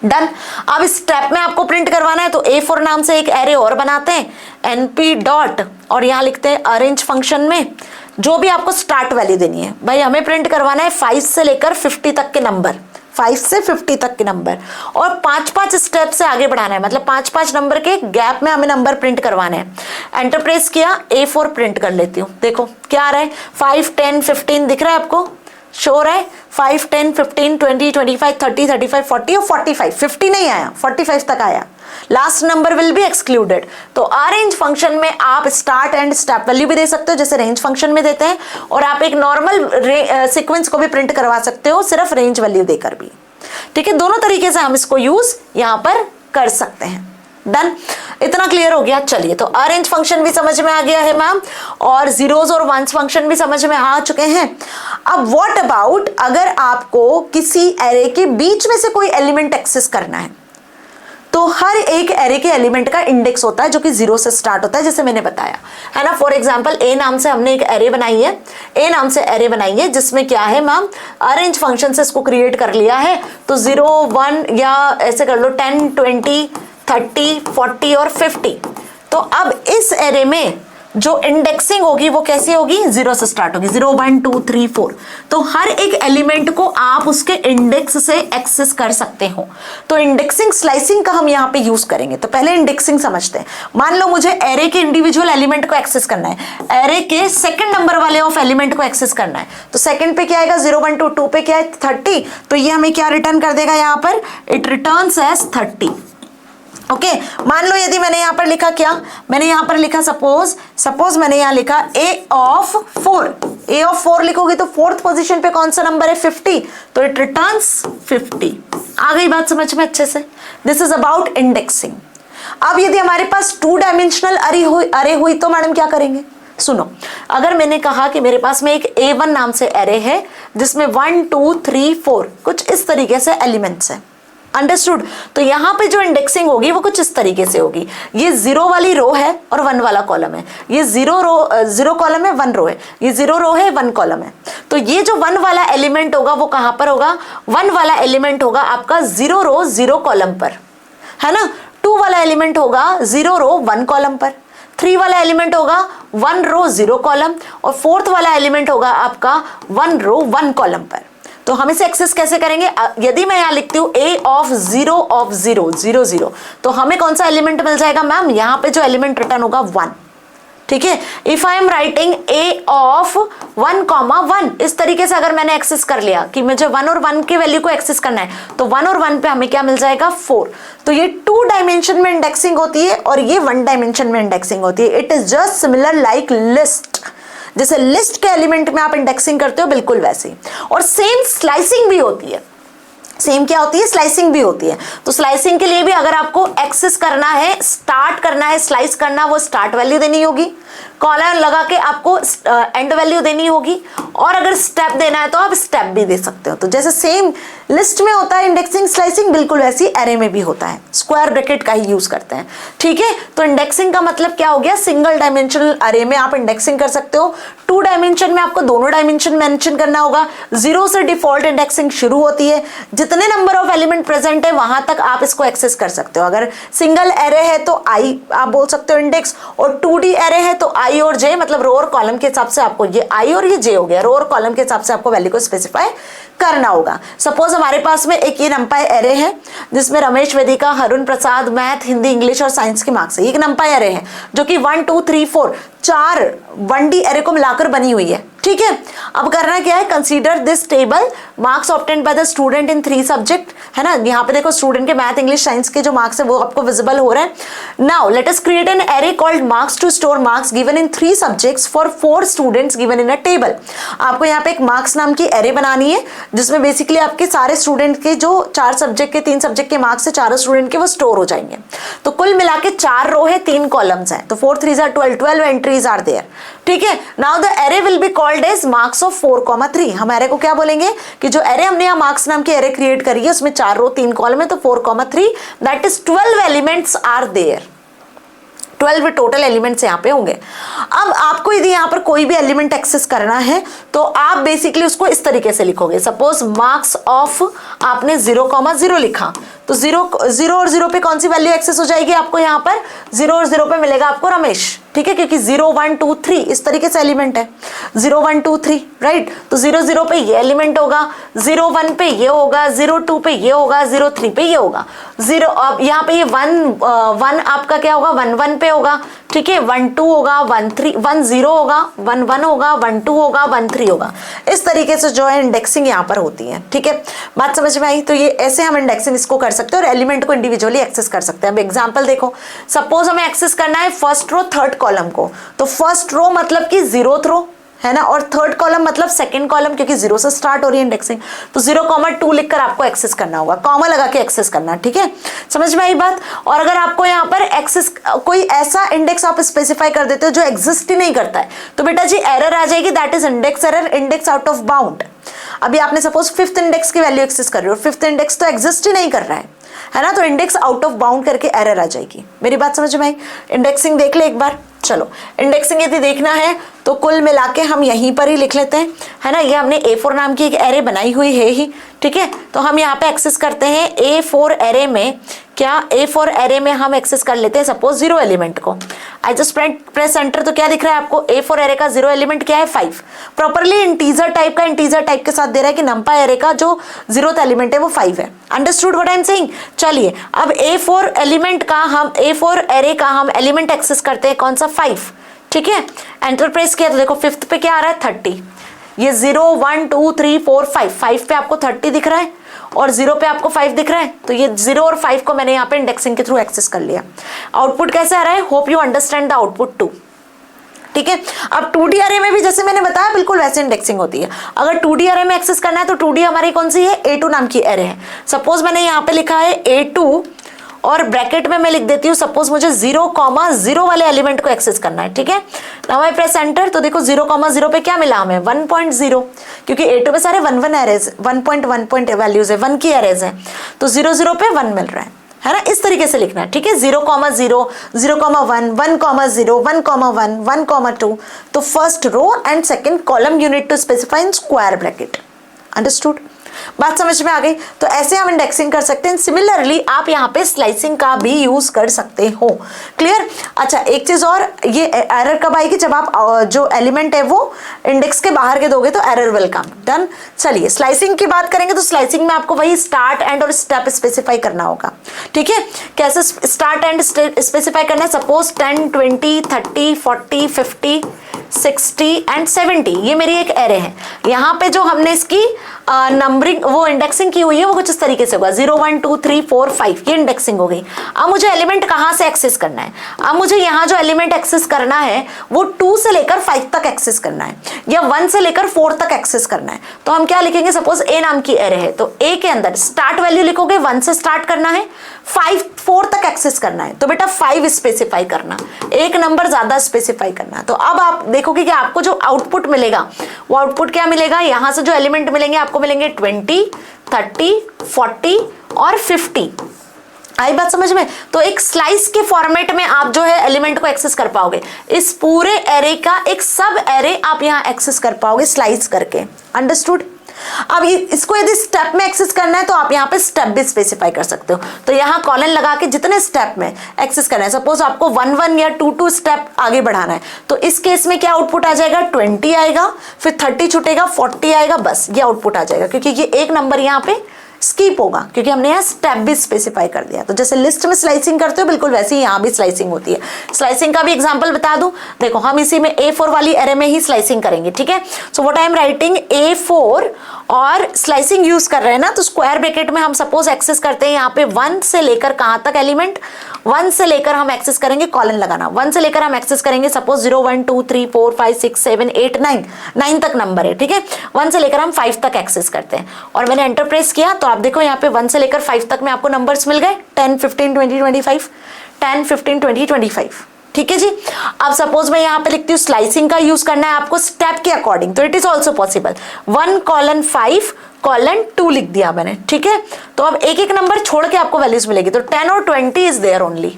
डन। अब इस स्टेप में आपको प्रिंट करवाना है, तो A4 नाम से एक एरे और बनाते हैं, np डॉट, और यहाँ लिखते हैं अरेंज फंक्शन में जो भी आपको स्टार्ट वैल्यू देनी है। भाई हमें प्रिंट करवाना है 5 से लेकर 50 तक के नंबर, 5 से 50 तक के नंबर, और 5-5 स्टेप से आगे बढ़ाना है, मतलब 5-5 नंबर के गैप में हमें नंबर प्रिंट करवाने हैं। एंटर प्रेस किया, A4 प्रिंट कर लेती हूँ। देखो क्या आ रहा है, 5, 10, 15 दिख रहा है आपको, शो रहा है 5, 10, 15, 20, 25, 30, 35, 40 और 45। 50 नहीं आया, 45 तक आया। Last number will be excluded. तो अरेंज फंक्शन में आप स्टार्ट एंड स्टेप वैल्यू भी दे सकते हो, जैसे रेंज फंक्शन में देते हैं, और आप एक नॉर्मल सीक्वेंस को भी प्रिंट करवा सकते हो, सिर्फ रेंज वैल्यू देकर भी। ठीक है, दोनों तरीके से हम इसको यूज यहां पर कर सकते हैं। डन, इतना क्लियर हो गया। चलिए, तो अरेंज फंक्शन भी समझ में आ गया है मैम, और जीरोस और वंस फंक्शन भी समझ में आ चुके हैं। अब व्हाट अबाउट अगर आपको किसी एरे के बीच में से कोई एलिमेंट एक्सेस करना है, तो हर एक एरे के एलिमेंट का इंडेक्स होता है जो कि 0 से स्टार्ट होता है, जैसे मैंने बताया है ना। फॉर एग्जांपल A नाम से हमने एक एरे बनाई है, A नाम से एरे बनाई है, जिसमें क्या है मैम, अरेंज फंक्शन से इसको क्रिएट कर लिया है। तो 0, 1 या ऐसे कर लो 10, 20, 30, 40 और 50। तो अब इस एरे में जो इंडेक्सिंग होगी वो कैसी होगी, 0 से स्टार्ट होगी, 0, 1, 2, 3, 4। तो हर एक एलिमेंट को आप उसके इंडेक्स से एक्सेस कर सकते हो। तो इंडेक्सिंग स्लाइसिंग का हम यहाँ पे यूज करेंगे। तो पहले इंडेक्सिंग समझते हैं। मान लो मुझे एरे के इंडिविजुअल एलिमेंट को एक्सेस करना है, एरे के सेकंड नंबर वाले ऑफ एलिमेंट को एक्सेस करना है। तो सेकंड पे क्या आएगा, 0, 1, 2, 2 पे क्या है 30। तो ये हमें क्या रिटर्न कर देगा, यहाँ पर इट रिटर्न्स एज 30। ओके, मान लो यदि मैंने यहां पर लिखा, क्या मैंने यहां पर लिखा, सपोज मैंने यहां लिखा A of 4 लिखोगे तो 4th पोजीशन पे कौन सा नंबर है, 50। तो इट रिटर्न्स 50। आ गई बात समझ में अच्छे से। This is about indexing. अब यदि हमारे पास 2 डायमेंशनल अरे हुई तो मैडम क्या करेंगे, सुनो। अगर मैंने कहा कि मेरे पास में एक A1 नाम से एरे है जिसमें 1, 2, 3, 4 कुछ इस तरीके से एलिमेंट्स है, अंडरस्टूड। तो यहां पे जो इंडेक्सिंग होगी वो कुछ इस तरीके से होगी। ये 0 वाली रो है और 1 वाला कॉलम है। ये 0 कॉलम है, 1 रो है। ये 0 रो है, 1 कॉलम है। तो ये जो 1 वाला एलिमेंट होगा वो कहां पर होगा, 1 वाला एलिमेंट होगा आपका 0 रो 0 कॉलम पर, है ना। 2 वाला एलिमेंट होगा 0 रो 1 कॉलम पर। 3 वाला एलिमेंट होगा 1 रो 0 कॉलम, और 4th वाला एलिमेंट होगा आपका 1 रो 1 कॉलम पर। तो हम इसे एक्सेस कैसे करेंगे, यदि मैं यहां लिखती हूं A of 0 of 0, 0, 0, तो हमें कौन सा एलिमेंट मिल जाएगा मैम, यहां पे जो एलिमेंट रिटर्न होगा 1। ठीक है, if I am writing A of 1, 1, इस तरीके से अगर मैंने एक्सेस कर लिया कि मुझे 1 और 1 की वैल्यू को एक्सेस करना है, तो 1 और 1 पे हमें क्या मिल जाएगा, 4। तो ये 2 डायमेंशन में इंडेक्सिंग होती है और ये 1 डायमेंशन में इंडेक्सिंग होती है। It is just similar like list. जैसे लिस्ट के एलिमेंट में आप इंडेक्सिंग करते हो, बिल्कुल वैसे ही। और सेम स्लाइसिंग भी होती है। सेम क्या होती है, स्लाइसिंग भी होती है। तो स्लाइसिंग के लिए भी अगर आपको एक्सेस करना है, स्टार्ट करना है, स्लाइस करना, वो स्टार्ट वैल्यू देनी होगी। कॉलम लगा के आपको एंड वैल्यू देनी होगी, और अगर स्टेप देना है तो आप स्टेप भी दे सकते हो। तो जैसे सेम लिस्ट में होता है इंडेक्सिंग स्लाइसिंग, बिल्कुल वैसी एरे में भी होता है, स्क्वायर ब्रैकेट का ही यूज करते हैं। ठीक है, तो इंडेक्सिंग का मतलब क्या हो गया, सिंगल डायमेंशनल अरे में आप इंडेक्सिंग कर सकते हो। 2 डायमेंशन में आपको दोनों डायमेंशन मेंशन करना होगा। 0 से डिफॉल्ट इंडेक्सिंग शुरू होती है, जितने नंबर ऑफ एलिमेंट प्रेजेंट है वहां तक आप इसको एक्सेस कर सकते हो। अगर सिंगल एरे है तो आई आप बोल सकते हो इंडेक्स, और 2D एरे है तो आई और जे, मतलब रो और कॉलम के हिसाब से आपको ये आई और ये जे हो गया, रो और कॉलम के हिसाब से आपको वैल्यू को स्पेसिफाई करना होगा। सपोज हमारे पास में एक ये नंपाई एरे है जिसमें रमेश वेदिका, हरुण प्रसाद मैथ, हिंदी, इंग्लिश और साइंस के मार्क्स है। एक नंपाई एरे है जो कि 1 2 3 4 4 1D एरे को मिलाकर बनी हुई है। ठीक है, अब करना क्या है, consider this table marks obtained by the student in 3 subject, है ना। यहाँ पे देखो स्टूडेंट के मैथ, इंग्लिश, साइंस के जो मार्क्स है वो आपको विजिबल हो रहे हैं। Now let us create an array called marks to store marks given in 3 subjects for 4 students given in a table. आपको यहाँ पे एक मार्क्स नाम की एरे बनानी है जिसमें बेसिकली आपके सारे स्टूडेंट के जो 4 सब्जेक्ट के 3 सब्जेक्ट के मार्क्स है चारों स्टूडेंट के वो स्टोर हो जाएंगे। तो कुल मिला के 4 रो है, 3 कॉलम्स है, तो 4 3 are 12, 12 एंट्रीज आर देयर। ठीक है, now the array will be called as marks of 4, 3। हम एरे को क्या बोलेंगे कि जो एरे हमने यहाँ मार्क्स नाम की एरे क्रिएट करी है उसमें 4 रो 3 कॉलम है, तो 4, 3, that is 12 elements are there. 12 total elements यहाँ पे होंगे। अब आपको यदि यहाँ पर कोई भी एलिमेंट एक्सेस करना है तो आप बेसिकली उसको इस तरीके से लिखोगे। सपोज मार्क्स ऑफ आपने 0, 0 लिखा, तो 0 और 0 पे कौन सी वैल्यू एक्सेस हो जाएगी आपको, यहाँ पर 0 और 0 पे मिलेगा आपको रमेश। ठीक है, क्योंकि 0 1 2 3 इस तरीके से एलिमेंट है, 0 1 2 3, राइट। तो 0 0 पे ये एलिमेंट होगा, 0 1 पे ये होगा, 0 2 पे ये होगा, 0 3 पे ये होगा, 0 अब यहाँ पे ये 1 आपका क्या होगा, 1 1 पे होगा। ठीक है, 1 2 होगा, 1 3 1 0 होगा, 1 1 होगा, 1 2 होगा, 1 3 होगा। इस तरीके से जो है इंडेक्सिंग यहाँ पर होती है। ठीक है, बात समझ में आई। तो ये ऐसे हम इंडेक्सिंग इसको कर सकते हैं और एलिमेंट को इंडिविजुअली एक्सेस कर सकते हैं। अब एग्जांपल देखो, सपोज हमें एक्सेस करना है फर्स्ट रो 3rd कॉलम को, तो फर्स्ट रो मतलब कि 0th रो, है ना, और 3rd कॉलम मतलब 2nd कॉलम, क्योंकि 0 से स्टार्ट हो रही है इंडेक्सिंग। तो 0, 2 लिखकर आपको एक्सेस करना होगा, कॉमा लगा के एक्सेस करना। ठीक है, समझ में आई बात। और अगर आपको यहाँ पर एक्सेस कोई ऐसा इंडेक्स आप स्पेसिफाई कर देते हो जो एग्जिस्ट ही नहीं करता है, तो बेटा जी एरर आ जाएगी, that is index error, index out of bound. अभी आपने सपोज 5th इंडेक्स की वैल्यू एक्सेस कर रहे हो, 5th इंडेक्स तो एग्जिस्ट ही नहीं कर रहा है ना, तो इंडेक्स आउट ऑफ बाउंड करके एरर आ जाएगी। मेरी बात समझ में आई। इंडेक्सिंग देख ले एक बार। चलो, इंडेक्सिंग यदि देखना है तो कुल मिला के हम यहीं पर ही लिख लेते हैं, है ना। ये हमने A4 नाम की एक एरे बनाई हुई है ही। ठीक है, तो हम यहाँ पे एक्सेस करते हैं A4 एरे में, क्या A4 एरे में हम एक्सेस कर लेते हैं सपोज 0 एलिमेंट को। आई जस्ट प्रेस एंटर, तो क्या दिख रहा है आपको, A4 एरे का 0 एलिमेंट क्या है, 5। प्रॉपरली इंटीजर टाइप का, इंटीजर टाइप के साथ दे रहा है कि नंपा एरे का जो 0th एलिमेंट है वो 5 है। Understood what I am saying. चलिए, अब A4 एलिमेंट का हम A4 एरे का हम एलिमेंट एक्सेस करते हैं, कौन सा, 5। ठीक है, एंटर प्रेस किया तो देखो 5th पे क्या आ रहा है, 30। ये 0 1 2 3 4 5, 5 पे आपको 30 दिख रहा है और 0 पे आपको 5 दिख रहा है। तो ये 0 और 5 को मैंने यहाँ पे इंडेक्सिंग के थ्रू एक्सेस कर लिया। आउटपुट कैसे आ रहा है, hope you understand the output too. ठीक है, अब 2D अरे में भी जैसे मैंने बताया बिल्कुल वैसे इंडेक्सिंग होती है। अगर 2D अरे में एक्सेस करना है तो 2D हमारी कौन सी है, A2 नाम की अरे है। सपोज मैंने यहाँ पे लिखा है A2 और ब्रैकेट में मैं लिख देती हूँ सपोज मुझे 0, 0 वाले एलिमेंट को एक्सेस करना है। ठीक है, नाउ आई प्रेस एंटर, तो देखो 0, 0 पे क्या मिला हमें, 1.0, क्योंकि A2 में सारे 1 1 एरेज, 1.1 वैल्यूज है, 1 की एरेज है, तो 0 0 पे 1 मिल रहा है ना। इस तरीके से लिखना है। ठीक है, 0, 0, 0, 1, 1, 0, 1, 1, 1, 2, तो first row and second column unit to specify in square bracket. Understood, बात समझ में आ गई। तो ऐसे हम इंडेक्सिंग कर सकते हैं। सिमिलरली आप यहाँ पे स्लाइसिंग का भी यूज कर सकते हो। क्लियर। अच्छा, एक चीज और, ये एरर कब आएगी, जब आप जो एलिमेंट है वो इंडेक्स के बाहर के दोगे तो एरर विल कम। डन। चलिए, स्लाइसिंग की बात करेंगे तो स्लाइसिंग में आपको वही स्टार्ट एंड और स्टेप स्पेसिफाई करना होगा। ठीक है, कैसे स्टार्ट एंड स्पेसिफाई करना है, सपोज 10 20 30 40 50 60 एंड 70, ये मेरी एक एरे है। यहाँ पे जो हमने इसकी नंबरिंग वो इंडेक्सिंग की हुई है वो कुछ इस तरीके से होगा 0 1 2 3 4 5 ये इंडेक्सिंग हो गई। अब मुझे एलिमेंट कहाँ से एक्सेस करना है, अब मुझे यहाँ जो एलिमेंट एक्सेस करना है वो 2 से लेकर 5 तक एक्सेस करना है या 1 से लेकर 4 तक एक्सेस करना है। तो हम क्या लिखेंगे, सपोज ए नाम की एरे है तो ए के अंदर स्टार्ट वैल्यू लिखोगे 1 से स्टार्ट करना है, 4 तक एक्सेस करना है तो बेटा 5 स्पेसिफाई करना, एक नंबर ज्यादा स्पेसिफाई करना। तो अब आप देखोगे कि आपको जो आउटपुट मिलेगा वो आउटपुट क्या मिलेगा, यहां से जो एलिमेंट मिलेंगे आपको मिलेंगे 20 30 40 और 50। आई बात समझ में। तो एक स्लाइस के फॉर्मेट में आप जो है एलिमेंट को एक्सेस कर पाओगे, इस पूरे एरे का एक सब एरे आप यहां एक्सेस कर पाओगे स्लाइस करके। अंडरस्टूड। अब इसको यदि स्टेप में एक्सेस करना है तो आप यहाँ पे स्टेप भी स्पेसिफाई कर सकते हो। तो यहाँ कॉलन लगा के जितने स्टेप में एक्सेस करना है, सपोज आपको 1 1 या 2 2 स्टेप आगे बढ़ाना है तो इस केस में क्या आउटपुट आ जाएगा, 20 आएगा, फिर 30 छूटेगा, 40 आएगा, बस ये आउटपुट आ जाएगा क्योंकि ये एक नंबर यहाँ पे स्किप होगा क्योंकि हमने यहाँ स्टेप भी स्पेसिफाई कर दिया। तो जैसे लिस्ट में स्लाइसिंग करते हो बिल्कुल वैसे ही यहाँ भी स्लाइसिंग होती है। स्लाइसिंग का भी एग्जांपल बता दूं, देखो हम इसी में A4 वाली एरे में ही स्लाइसिंग करेंगे, ठीक है। So what I am writing A4 और स्लाइसिंग यूज कर रहे हैं ना, तो स्क्वायर ब्रैकेट में हम सपोज एक्सेस करते हैं यहाँ पे 1 से लेकर कहाँ तक एलिमेंट, 1 से लेकर हम एक्सेस करेंगे, कॉलन लगाना, 1 से लेकर हम एक्सेस करेंगे सपोज 0 1 2 3 4 5 6 7 8 9 तक नंबर है, ठीक है। 1 से लेकर हम 5 तक एक्सेस करते हैं और मैंने एंटर प्रेस किया तो आप देखो यहाँ पे 1 से लेकर 5 तक में आपको नंबर्स मिल गए 10 15 20 25 10 15 20 25, ठीक है जी। अब सपोज मैं यहाँ पे लिखती हूँ स्लाइसिंग का यूज करना है आपको स्टेप के अकॉर्डिंग, तो इट इज ऑल्सो पॉसिबल। 1:5:2 लिख दिया मैंने, ठीक है। तो अब एक एक नंबर छोड़ के आपको वैल्यूज मिलेगी, तो 10 और 20 इज देयर ओनली।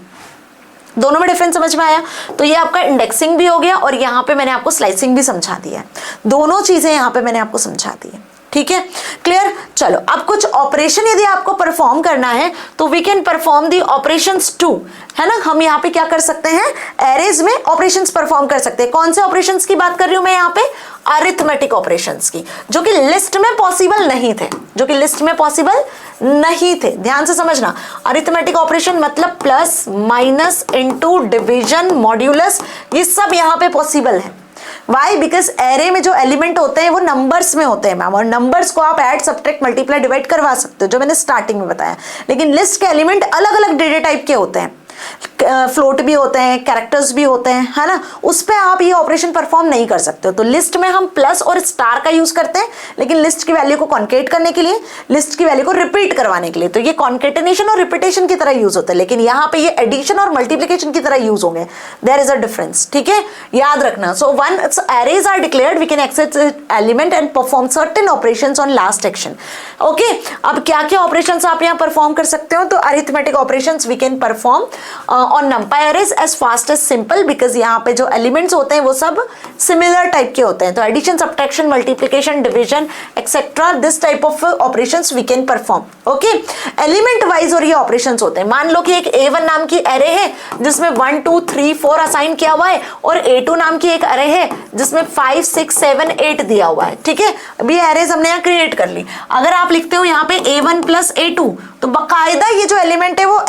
दोनों में डिफरेंस समझ में आया। तो ये आपका इंडेक्सिंग भी हो गया और यहाँ पे मैंने आपको स्लाइसिंग भी समझा दिया है, दोनों चीजें यहाँ पे मैंने आपको समझा दी है, ठीक है, क्लियर। चलो अब कुछ ऑपरेशन यदि आपको परफॉर्म करना है तो we can perform the operations too, है ना। हम यहाँ पे क्या कर सकते हैं, एरेज में ऑपरेशंस परफॉर्म कर सकते हैं। कौन से ऑपरेशंस की बात कर रही हूं मैं यहाँ पे, अरिथमेटिक ऑपरेशंस की, जो कि लिस्ट में पॉसिबल नहीं थे, जो कि लिस्ट में पॉसिबल नहीं थे। ध्यान से समझना, अरिथमेटिक ऑपरेशन मतलब plus minus into division modulus, ये सब यहाँ पे पॉसिबल है। वाई, बिकॉज एरे में जो एलिमेंट होते हैं वो नंबर्स में होते हैं मैम, और नंबर्स को आप ऐड सब्ट्रैक्ट मल्टीप्लाई डिवाइड करवा सकते हो जो मैंने स्टार्टिंग में बताया। लेकिन लिस्ट के एलिमेंट अलग अलग डेटा टाइप के होते हैं, फ्लोट भी होते हैं, कैरेक्टर्स भी होते हैं, है ना। उस पे आप ये ऑपरेशन परफॉर्म नहीं कर सकते हो। तो लिस्ट में हम प्लस और स्टार का यूज करते हैं, लेकिन लिस्ट की वैल्यू को कॉन्केट करने के लिए, लिस्ट की वैल्यू को रिपीट करवाने के लिए, तो ये कॉन्केटेनेशन और रिपीटेशन की तरह यूज होता है। लेकिन यहाँ पे ये एडिशन और मल्टीप्लीकेशन की तरह यूज होंगे, देयर इज अ डिफरेंस, ठीक है, याद रखना। So one arrays are declared, we can access element and perform certain operations on last action. Okay, अब क्या क्या ऑपरेशंस आप यहाँ परफॉर्म कर सकते हो, तो arithmetic operations we can perform on numpy arrays as fast as simple, because यहाँ पे जो एलिमेंट्स होते हैं वो सब सिमिलर टाइप के होते हैं। तो addition, subtraction, multiplication, division etcetera, this type of operations we can perform. Okay, element wise और ये ऑपरेशंस होते हैं। मान लो कि एक A1 नाम की एरे है जिसमें 1 2 3 4 असाइन किया हुआ है, और A2 नाम की एक एरे है जिसमें 5 6 7 8 दिया हुआ है, ठीक है। अभी एरेज हमने यहाँ क्रिएट कर ली। अगर आप लिखते हो यहाँ पे A1 प्लस A2, तो बाकायदा ये जो एलिमेंट है वो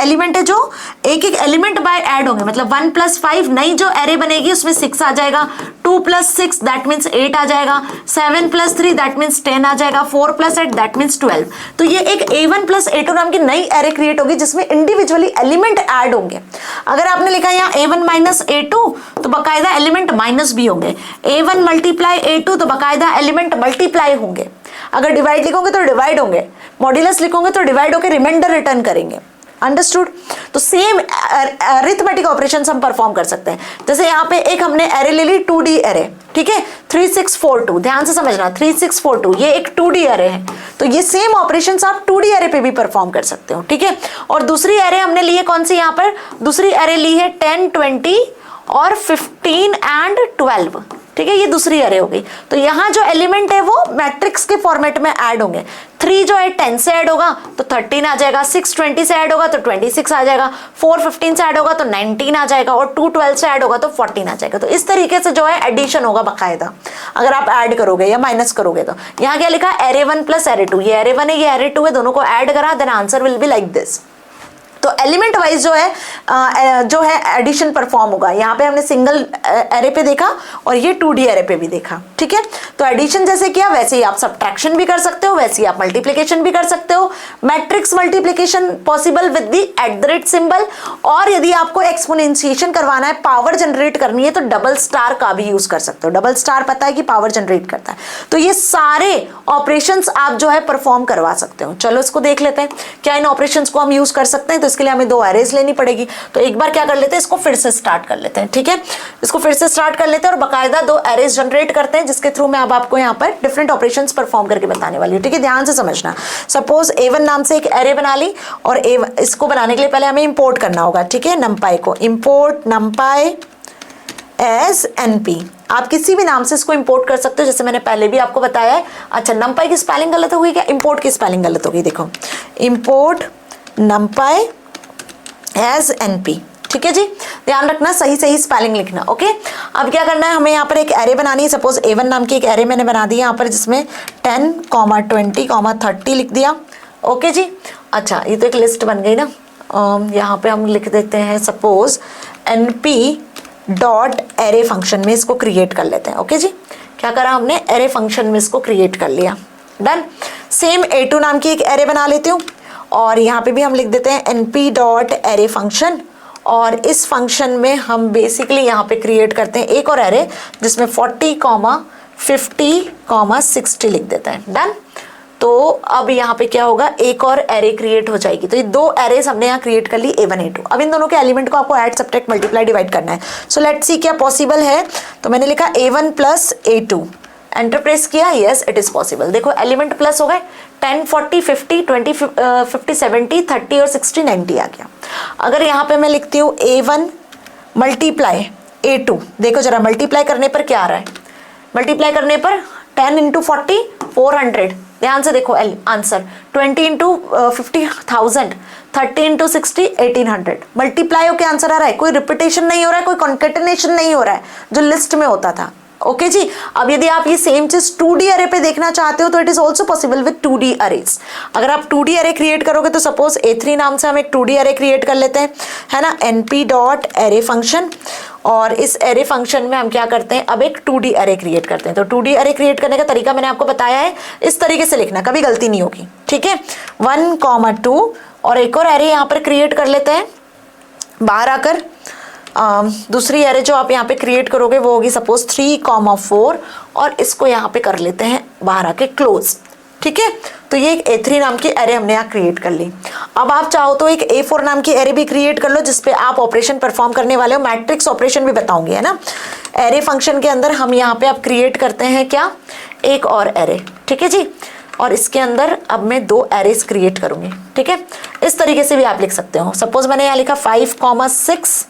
एलिमेंट है जो एक एक एलिमेंट बाय ऐड होंगे, मतलब 1 + 5 नई जो एरे बनेगी उसमें 6 आ जाएगा, 2 + 6 दैट मीन्स 8 आ जाएगा, 7 + 3 दैट मीन्स 10 आ जाएगा, 4 + 8 दैट मीन्स 12। तो ये एक A1 + A2 नाम की नई एरे क्रिएट होगी जिसमें इंडिविजुअली एलिमेंट ऐड होंगे। अगर आपने लिखा यहाँ A1 - A2 तो बाकायदा एलिमेंट माइनस भी होंगे, A1 × A2 तो बाकायदा एलिमेंट मल्टीप्लाई होंगे। अगर डिवाइड लिखोगे तो डिवाइड होंगे, मॉड्यूलस लिखोगे तो डिवाइड होकर रिमाइंडर रिटर्न करेंगे। अंडरस्टूड। तो सेम अरिथमेटिक ऑपरेशंस हम परफॉर्म कर सकते हैं। जैसे यहाँ पे एक हमने एरे ले ली 2D एरे, ठीक है, 3 6 4 2, ध्यान से समझना, 3 6 4 2 ये एक 2D एरे है, तो ये सेम ऑपरेशंस आप 2D एरे पे भी परफॉर्म कर सकते हो, ठीक है। और दूसरी एरे हमने ली है कौन सी, यहाँ पर दूसरी एरे ली है 10 20 और 15 एंड 12, ठीक है, ये दूसरी एरे हो गई। तो यहाँ जो एलिमेंट है वो मैट्रिक्स के फॉर्मेट में ऐड होंगे। 3 जो है 10 से ऐड होगा तो 13 आ जाएगा, 6 20 से ऐड होगा तो 26 आ जाएगा, 4 15 से ऐड होगा तो 19 आ जाएगा, और 2 12 से ऐड होगा तो 14 आ जाएगा। तो इस तरीके से जो है एडिशन होगा बाकायदा, अगर आप ऐड करोगे या माइनस करोगे। तो यहाँ क्या लिखा, एरे 1 + एरे 2, ये एरे 1 है ये एरे 2 है, दोनों को ऐड करा, then answer will be like this. तो एलिमेंट वाइज जो है एडिशन परफॉर्म होगा। यहाँ पे हमने सिंगल एरे पे देखा और ये 2D एरे पे भी देखा, ठीक है। तो एडिशन जैसे किया वैसे ही आप सब्ट्रैक्शन भी कर सकते हो, वैसे ही आप मल्टीप्लिकेशन भी कर सकते हो। Matrix multiplication possible with the @ symbol, और यदि आपको एक्सपोनेंशिएशन करवाना है, पावर जनरेट करनी है, तो डबल स्टार का भी यूज कर सकते हो। डबल स्टार पता है कि पावर जनरेट करता है। तो ये सारे ऑपरेशंस आप जो है परफॉर्म करवा सकते हो। चलो इसको देख लेते हैं, क्या इन ऑपरेशंस को हम यूज कर सकते हैं। तो इसके लिए हमें 2 एरेज लेनी पड़ेगी। तो एक बार क्या कर लेते हैं, इसको फिर से स्टार्ट कर लेते हैं, ठीक है। इसको फिर से स्टार्ट कर लेते हैं और बाकायदा 2 एरेज जनरेट करते हैं, जिसके थ्रू मैं अब आपको यहाँ पर डिफरेंट ऑपरेशंस परफॉर्म करके बताने वाली हूँ, ठीक है। ध्यान से समझना। सपोज A1 नाम से एक एरे बना ली, और इसको बनाने के लिए पहले हमें इंपोर्ट करना होगा, ठीक है। numpy को इंपोर्ट numpy एज np, आप किसी भी नाम से इसको इंपोर्ट कर सकते हो, जैसे मैंने पहले भी आपको बताया है। अच्छा, numpy की स्पेलिंग गलत हो गई क्या, इंपोर्ट की स्पेलिंग गलत हो गई, देखो इंपोर्ट numpy एज np, ठीक है जी। ध्यान रखना, सही सही स्पेलिंग लिखना, ओके। अब क्या करना है, हमें यहाँ पर एक एरे बनानी है। सपोज A1 नाम की एक एरे मैंने बना दी यहाँ पर, जिसमें 10, 20, 30 लिख दिया, ओके जी। अच्छा, ये तो एक लिस्ट बन गई ना। यहाँ पे हम लिख देते हैं suppose np dot array function में इसको क्रिएट कर लेते हैं, ओके जी। क्या करा हमने, एरे फंक्शन में इसको क्रिएट कर लिया, डन। सेम A2 नाम की एक एरे बना लेती हूँ, और यहाँ पे भी हम लिख देते हैं np डॉट एरे फंक्शन, और इस फंक्शन में हम बेसिकली यहाँ पे क्रिएट करते हैं एक और एरे, जिसमें 40, 50, 60 लिख देते हैं, डन। तो अब यहाँ पे क्या होगा, एक और एरे क्रिएट हो जाएगी। तो ये 2 एरेज हमने यहाँ क्रिएट कर ली, A1 A2। अब इन दोनों के एलिमेंट को आपको ऐड, सब्ट्रैक्ट, मल्टीप्लाई, डिवाइड करना है। सो लेट्स सी क्या पॉसिबल है। तो मैंने लिखा A1 plus A2, enter press किया, यस इट इज पॉसिबल। देखो एलिमेंट प्लस हो गए, 10, 40, 50, 20, 50, 70, 30 और 60, 90 आ गया। अगर यहाँ पे मैं लिखती हूँ A1 मल्टीप्लाई A2, देखो जरा मल्टीप्लाई करने पर क्या आ रहा है। मल्टीप्लाई करने पर 10 इंटू 40 400, ध्यान से देखो आंसर। 20 into 50 1000, 30 into 60 1800। मल्टीप्लाई होकर आंसर आ रहा है, कोई रिपीटेशन नहीं हो रहा है, कोई कॉन्केटेनेशन नहीं हो रहा है जो लिस्ट में होता था, ओके जी। अब यदि आप ये सेम चीज 2D अरे पे देखना चाहते हो तो it is also possible with 2D arrays. अगर आप 2D अरे क्रिएट करोगे तो सपोज A3 नाम से हम एक 2D अरे क्रिएट कर लेते हैं, है ना, np डॉट एरे फंक्शन, और इस एरे फंक्शन में हम क्या करते हैं, अब एक 2D अरे क्रिएट करते हैं। तो 2D अरे क्रिएट करने का तरीका मैंने आपको बताया है, इस तरीके से लिखना, कभी गलती नहीं होगी, ठीक है। 1, 2 और एक और एरे यहाँ पर क्रिएट कर लेते हैं। बाहर आकर दूसरी एरे जो आप यहाँ पे क्रिएट करोगे वो होगी सपोज 3, 4, और इसको यहाँ पे कर लेते हैं बाहर आके क्लोज, ठीक है। तो ये एक A3 नाम की एरे हमने यहाँ क्रिएट कर ली। अब आप चाहो तो एक A4 नाम की एरे भी क्रिएट कर लो, जिसपे आप ऑपरेशन परफॉर्म करने वाले हो। मैट्रिक्स ऑपरेशन भी बताऊंगी, है ना। एरे फंक्शन के अंदर हम यहाँ पे अब क्रिएट करते हैं क्या, एक और एरे, ठीक है जी। और इसके अंदर अब मैं 2 एरेज क्रिएट करूंगी, ठीक है। इस तरीके से भी आप लिख सकते हो। सपोज मैंने यहाँ लिखा 5, 6,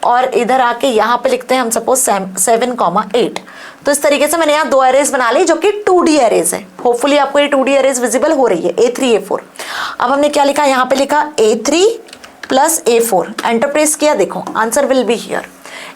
और इधर आके यहाँ पे लिखते हैं हम सपोज 7, 8। तो इस तरीके से मैंने यहाँ 2 एरेज बना ली जो कि 2D एरेज है। होपफुली आपको ये 2D एरेज विजिबल हो रही है, A3, A4। अब हमने क्या लिखा, यहाँ पे लिखा A3 plus A4, enter press किया, देखो आंसर विल बी हियर।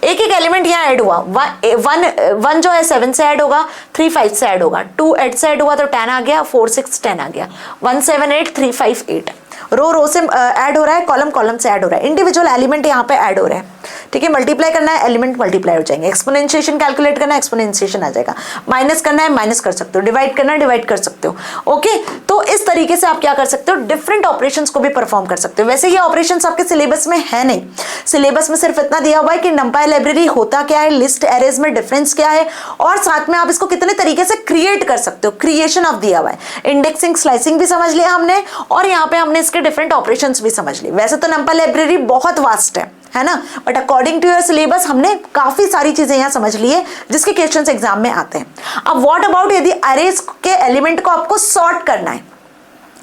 एक एक एलिमेंट यहाँ ऐड हुआ। 1 जो है 7 से ऐड होगा, 3 5 से ऐड होगा, 2 8 से ऐड हुआ तो 10 आ गया, 4 6 10 आ गया, 1 7 8 3 5 8। रो से ऐड हो रहा है, कॉलम से ऐड हो रहा है, इंडिविजुअल एलिमेंट यहाँ पे ऐड हो रहे हैं, ठीक है। मल्टीप्लाई करना है, एलिमेंट मल्टीप्लाई हो जाएंगे। एक्सपोनेंशिएशन कैलकुलेट करना है, एक्सपोनेंशिएशन आ जाएगा। माइनस करना है, माइनस कर सकते हो। डिवाइड करना है, डिवाइड कर सकते हो, ओके। तो इस तरीके से आप क्या कर सकते हो, डिफरेंट ऑपरेशंस को भी परफॉर्म कर सकते हो। वैसे ये ऑपरेशंस आपके सिलेबस में है नहीं, सिलेबस में सिर्फ इतना दिया हुआ है कि numpy लाइब्रेरी होता क्या है, लिस्ट एरेज में डिफरेंस क्या है, और साथ में आप इसको कितने तरीके से क्रिएट कर सकते हो, क्रिएशन ऑफ दिया हुआ है। इंडेक्सिंग, स्लाइसिंग भी समझ लिया हमने, और यहाँ पे हमने इसके डिफरेंट ऑपरेशंस भी समझ लिए। वैसे तो numpy लाइब्रेरी बहुत वास्ट है ना, but according to your syllabus हमने काफी सारी चीजें यहाँ समझ ली है जिसके क्वेश्चंस एग्जाम में आते हैं। अब व्हाट अबाउट यदि अरेज के एलिमेंट को आपको सॉर्ट करना है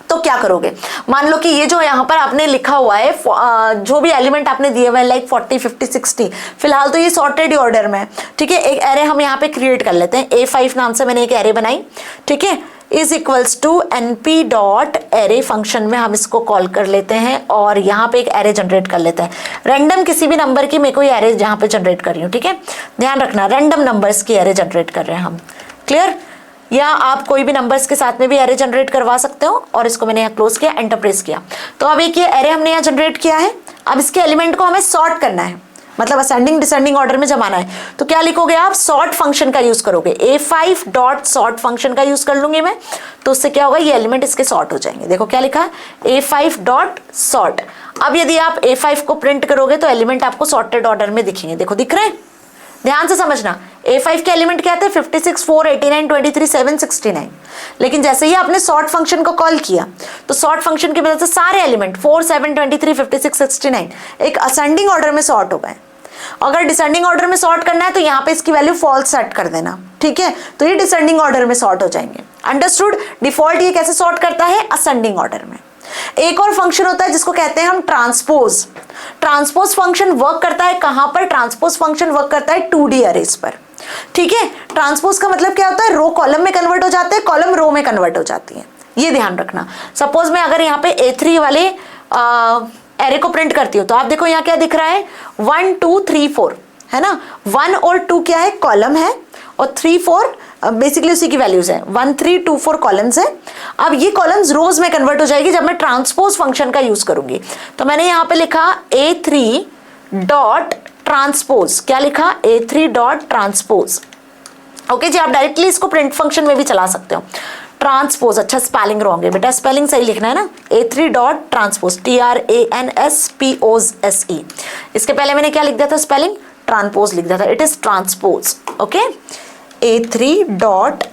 तो क्या करोगे। मान लो कि ये जो यहाँ पर आपने लिखा हुआ है, जो भी एलिमेंट आपने दिए हुए हैं लाइक 40 50 60, फिलहाल तो ये सॉर्टेड ऑर्डर में है, ठीक है। एक एरे हम यहाँ पे क्रिएट कर लेते हैं। A5 नाम से मैंने एक एरे बनाई, ठीक है, is equals to np dot array function में हम इसको कॉल कर लेते हैं, और यहाँ पे एक एरे जनरेट कर लेते हैं। रैंडम किसी भी नंबर की मैं कोई एरे यहाँ पे जनरेट कर रही हूँ, ठीक है। ध्यान रखना, रैंडम नंबर्स की एरे जनरेट कर रहे हैं हम, क्लियर। या आप कोई भी नंबर्स के साथ में भी एरे जनरेट करवा सकते हो। और इसको मैंने यहाँ क्लोज किया, एंटर प्रेस किया, तो अब एक ये एरे हमने यहाँ जनरेट किया है। अब इसके एलिमेंट को हमें सॉर्ट करना है, मतलब असेंडिंग डिसेंडिंग ऑर्डर में जमाना है। तो क्या लिखोगे आप, सॉर्ट फंक्शन का यूज करोगे, A5 डॉट सॉर्ट फंक्शन का यूज कर लूंगी मैं। तो उससे क्या होगा, ये एलिमेंट इसके सॉर्ट हो जाएंगे। देखो क्या लिखा है, A5 डॉट सॉर्ट। अब यदि आप A5 को प्रिंट करोगे तो एलिमेंट आपको सॉर्टेड ऑर्डर में दिखेंगे। देखो दिख रहे हैं, ध्यान से समझना। A5 के एलिमेंट क्या थे, 56, 4, 89, 23, 7, 69। लेकिन जैसे ही आपने सॉर्ट फंक्शन को कॉल किया तो सॉर्ट फंक्शन की वजह से सारे एलिमेंट 4, 7, 23, 56, 69 एक असेंडिंग ऑर्डर में सॉर्ट हो गए। अगर डिसेंडिंग ऑर्डर में सॉर्ट करना है तो यहाँ पे इसकी वैल्यू फॉल्स सेट कर देना, ठीक है। तो ये डिसेंडिंग ऑर्डर में सॉर्ट हो जाएंगे। अंडरस्टूड। डिफॉल्ट ये कैसे सॉर्ट करता है, असेंडिंग ऑर्डर में। एक और फंक्शन होता है जिसको कहते हैं हम ट्रांसपोज। ट्रांसपोज फंक्शन वर्क करता है कहां पर, ट्रांसपोज फंक्शन वर्क करता है 2D अरेज पर, ठीक है। ट्रांसपोज का मतलब क्या होता है, रो कॉलम में कन्वर्ट हो जाते हैं, कॉलम रो में कन्वर्ट हो जाती है, ये ध्यान रखना। सपोज मैं अगर यहाँ पे A3 वाले एरे को प्रिंट करती हूँ तो आप देखो यहाँ क्या दिख रहा है, 1 2 3 4 है ना। 1 और 2 क्या है, कॉलम है, और 3 4 बेसिकली उसी की वैल्यूज है। 1 3 2 4 कॉलम्स है। अब ये कॉलम्स रोज में कन्वर्ट हो जाएगी जब मैं ट्रांसपोज फंक्शन का यूज करूंगी। तो मैंने यहाँ पे लिखा A3 डॉट ट्रांसपोज, क्या लिखा, A3 डॉट ट्रांसपोज। ओके जी, आप डायरेक्टली इसको प्रिंट फंक्शन में भी चला सकते हो। ट्रांसपोज, अच्छा स्पेलिंग रॉन्ग है बेटा, स्पेलिंग सही लिखना है ना। A3 dot transpose, TRANSPOSE। इसके पहले मैंने क्या लिख दिया था, स्पेलिंग ट्रांसपोज लिख दिया था, it is transpose. Okay, A3 dot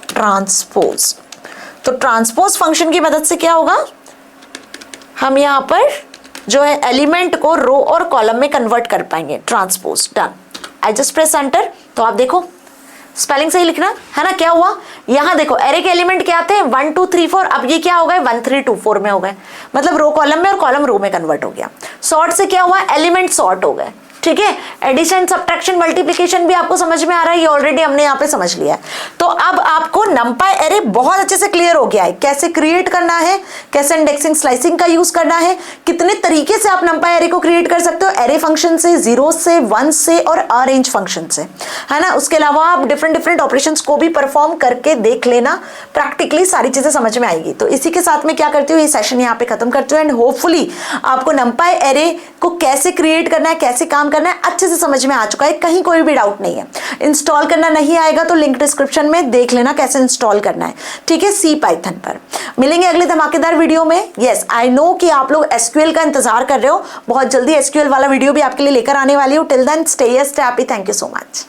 transpose. तो ट्रांसपोज फंक्शन की मदद से क्या होगा, हम यहाँ पर जो है एलिमेंट को रो और कॉलम में कन्वर्ट कर पाएंगे। Transpose, done. I just press enter, तो आप देखो स्पेलिंग सही लिखना है ना। क्या हुआ, यहां देखो एरे के एलिमेंट क्या थे, 1 2 3 4। अब ये क्या हो गए, 1 3 2 4 में हो गए, मतलब रो कॉलम में और कॉलम रो में कन्वर्ट हो गया। सॉर्ट से क्या हुआ, एलिमेंट सॉर्ट हो गए, ठीक है। एडिशन, सब्ट्रैक्शन, मल्टीप्लिकेशन भी आपको समझ में आ रहा है, ये ऑलरेडी हमने यहाँ पे समझ लिया है। तो अब आपको नंपाई एरे बहुत अच्छे से क्लियर हो गया है, कैसे क्रिएट करना है, कैसे इंडेक्सिंग स्लाइसिंग का यूज करना है, कितने तरीके से आप नंपाई एरे को क्रिएट कर सकते हो, एरे फंक्शन से, 0 से, 1 से और अरेंज फंक्शन से, है ना। उसके अलावा आप डिफरेंट ऑपरेशंस को भी परफॉर्म करके देख लेना, प्रैक्टिकली सारी चीजें समझ में आएगी। तो इसी के साथ में क्या करती हूँ, ये सेशन यहाँ पे खत्म करती हूँ। एंड होपफुली आपको नंपाई एरे को कैसे क्रिएट करना है, कैसे काम करना है, अच्छे से समझ में आ चुका है, कहीं कोई भी डाउट नहीं है। इंस्टॉल करना नहीं आएगा तो लिंक डिस्क्रिप्शन में देख लेना कैसे इंस्टॉल करना है, ठीक है, सी पाइथन पर। मिलेंगे अगले धमाकेदार वीडियो में। यस, आई नो कि आप लोग एसक्यूएल का इंतजार कर रहे हो, बहुत जल्दी एसक्यूएल वाला वीडियो भी आपके लिए लेकर आने वाली हूँ। Till then stay happy, thank you so much.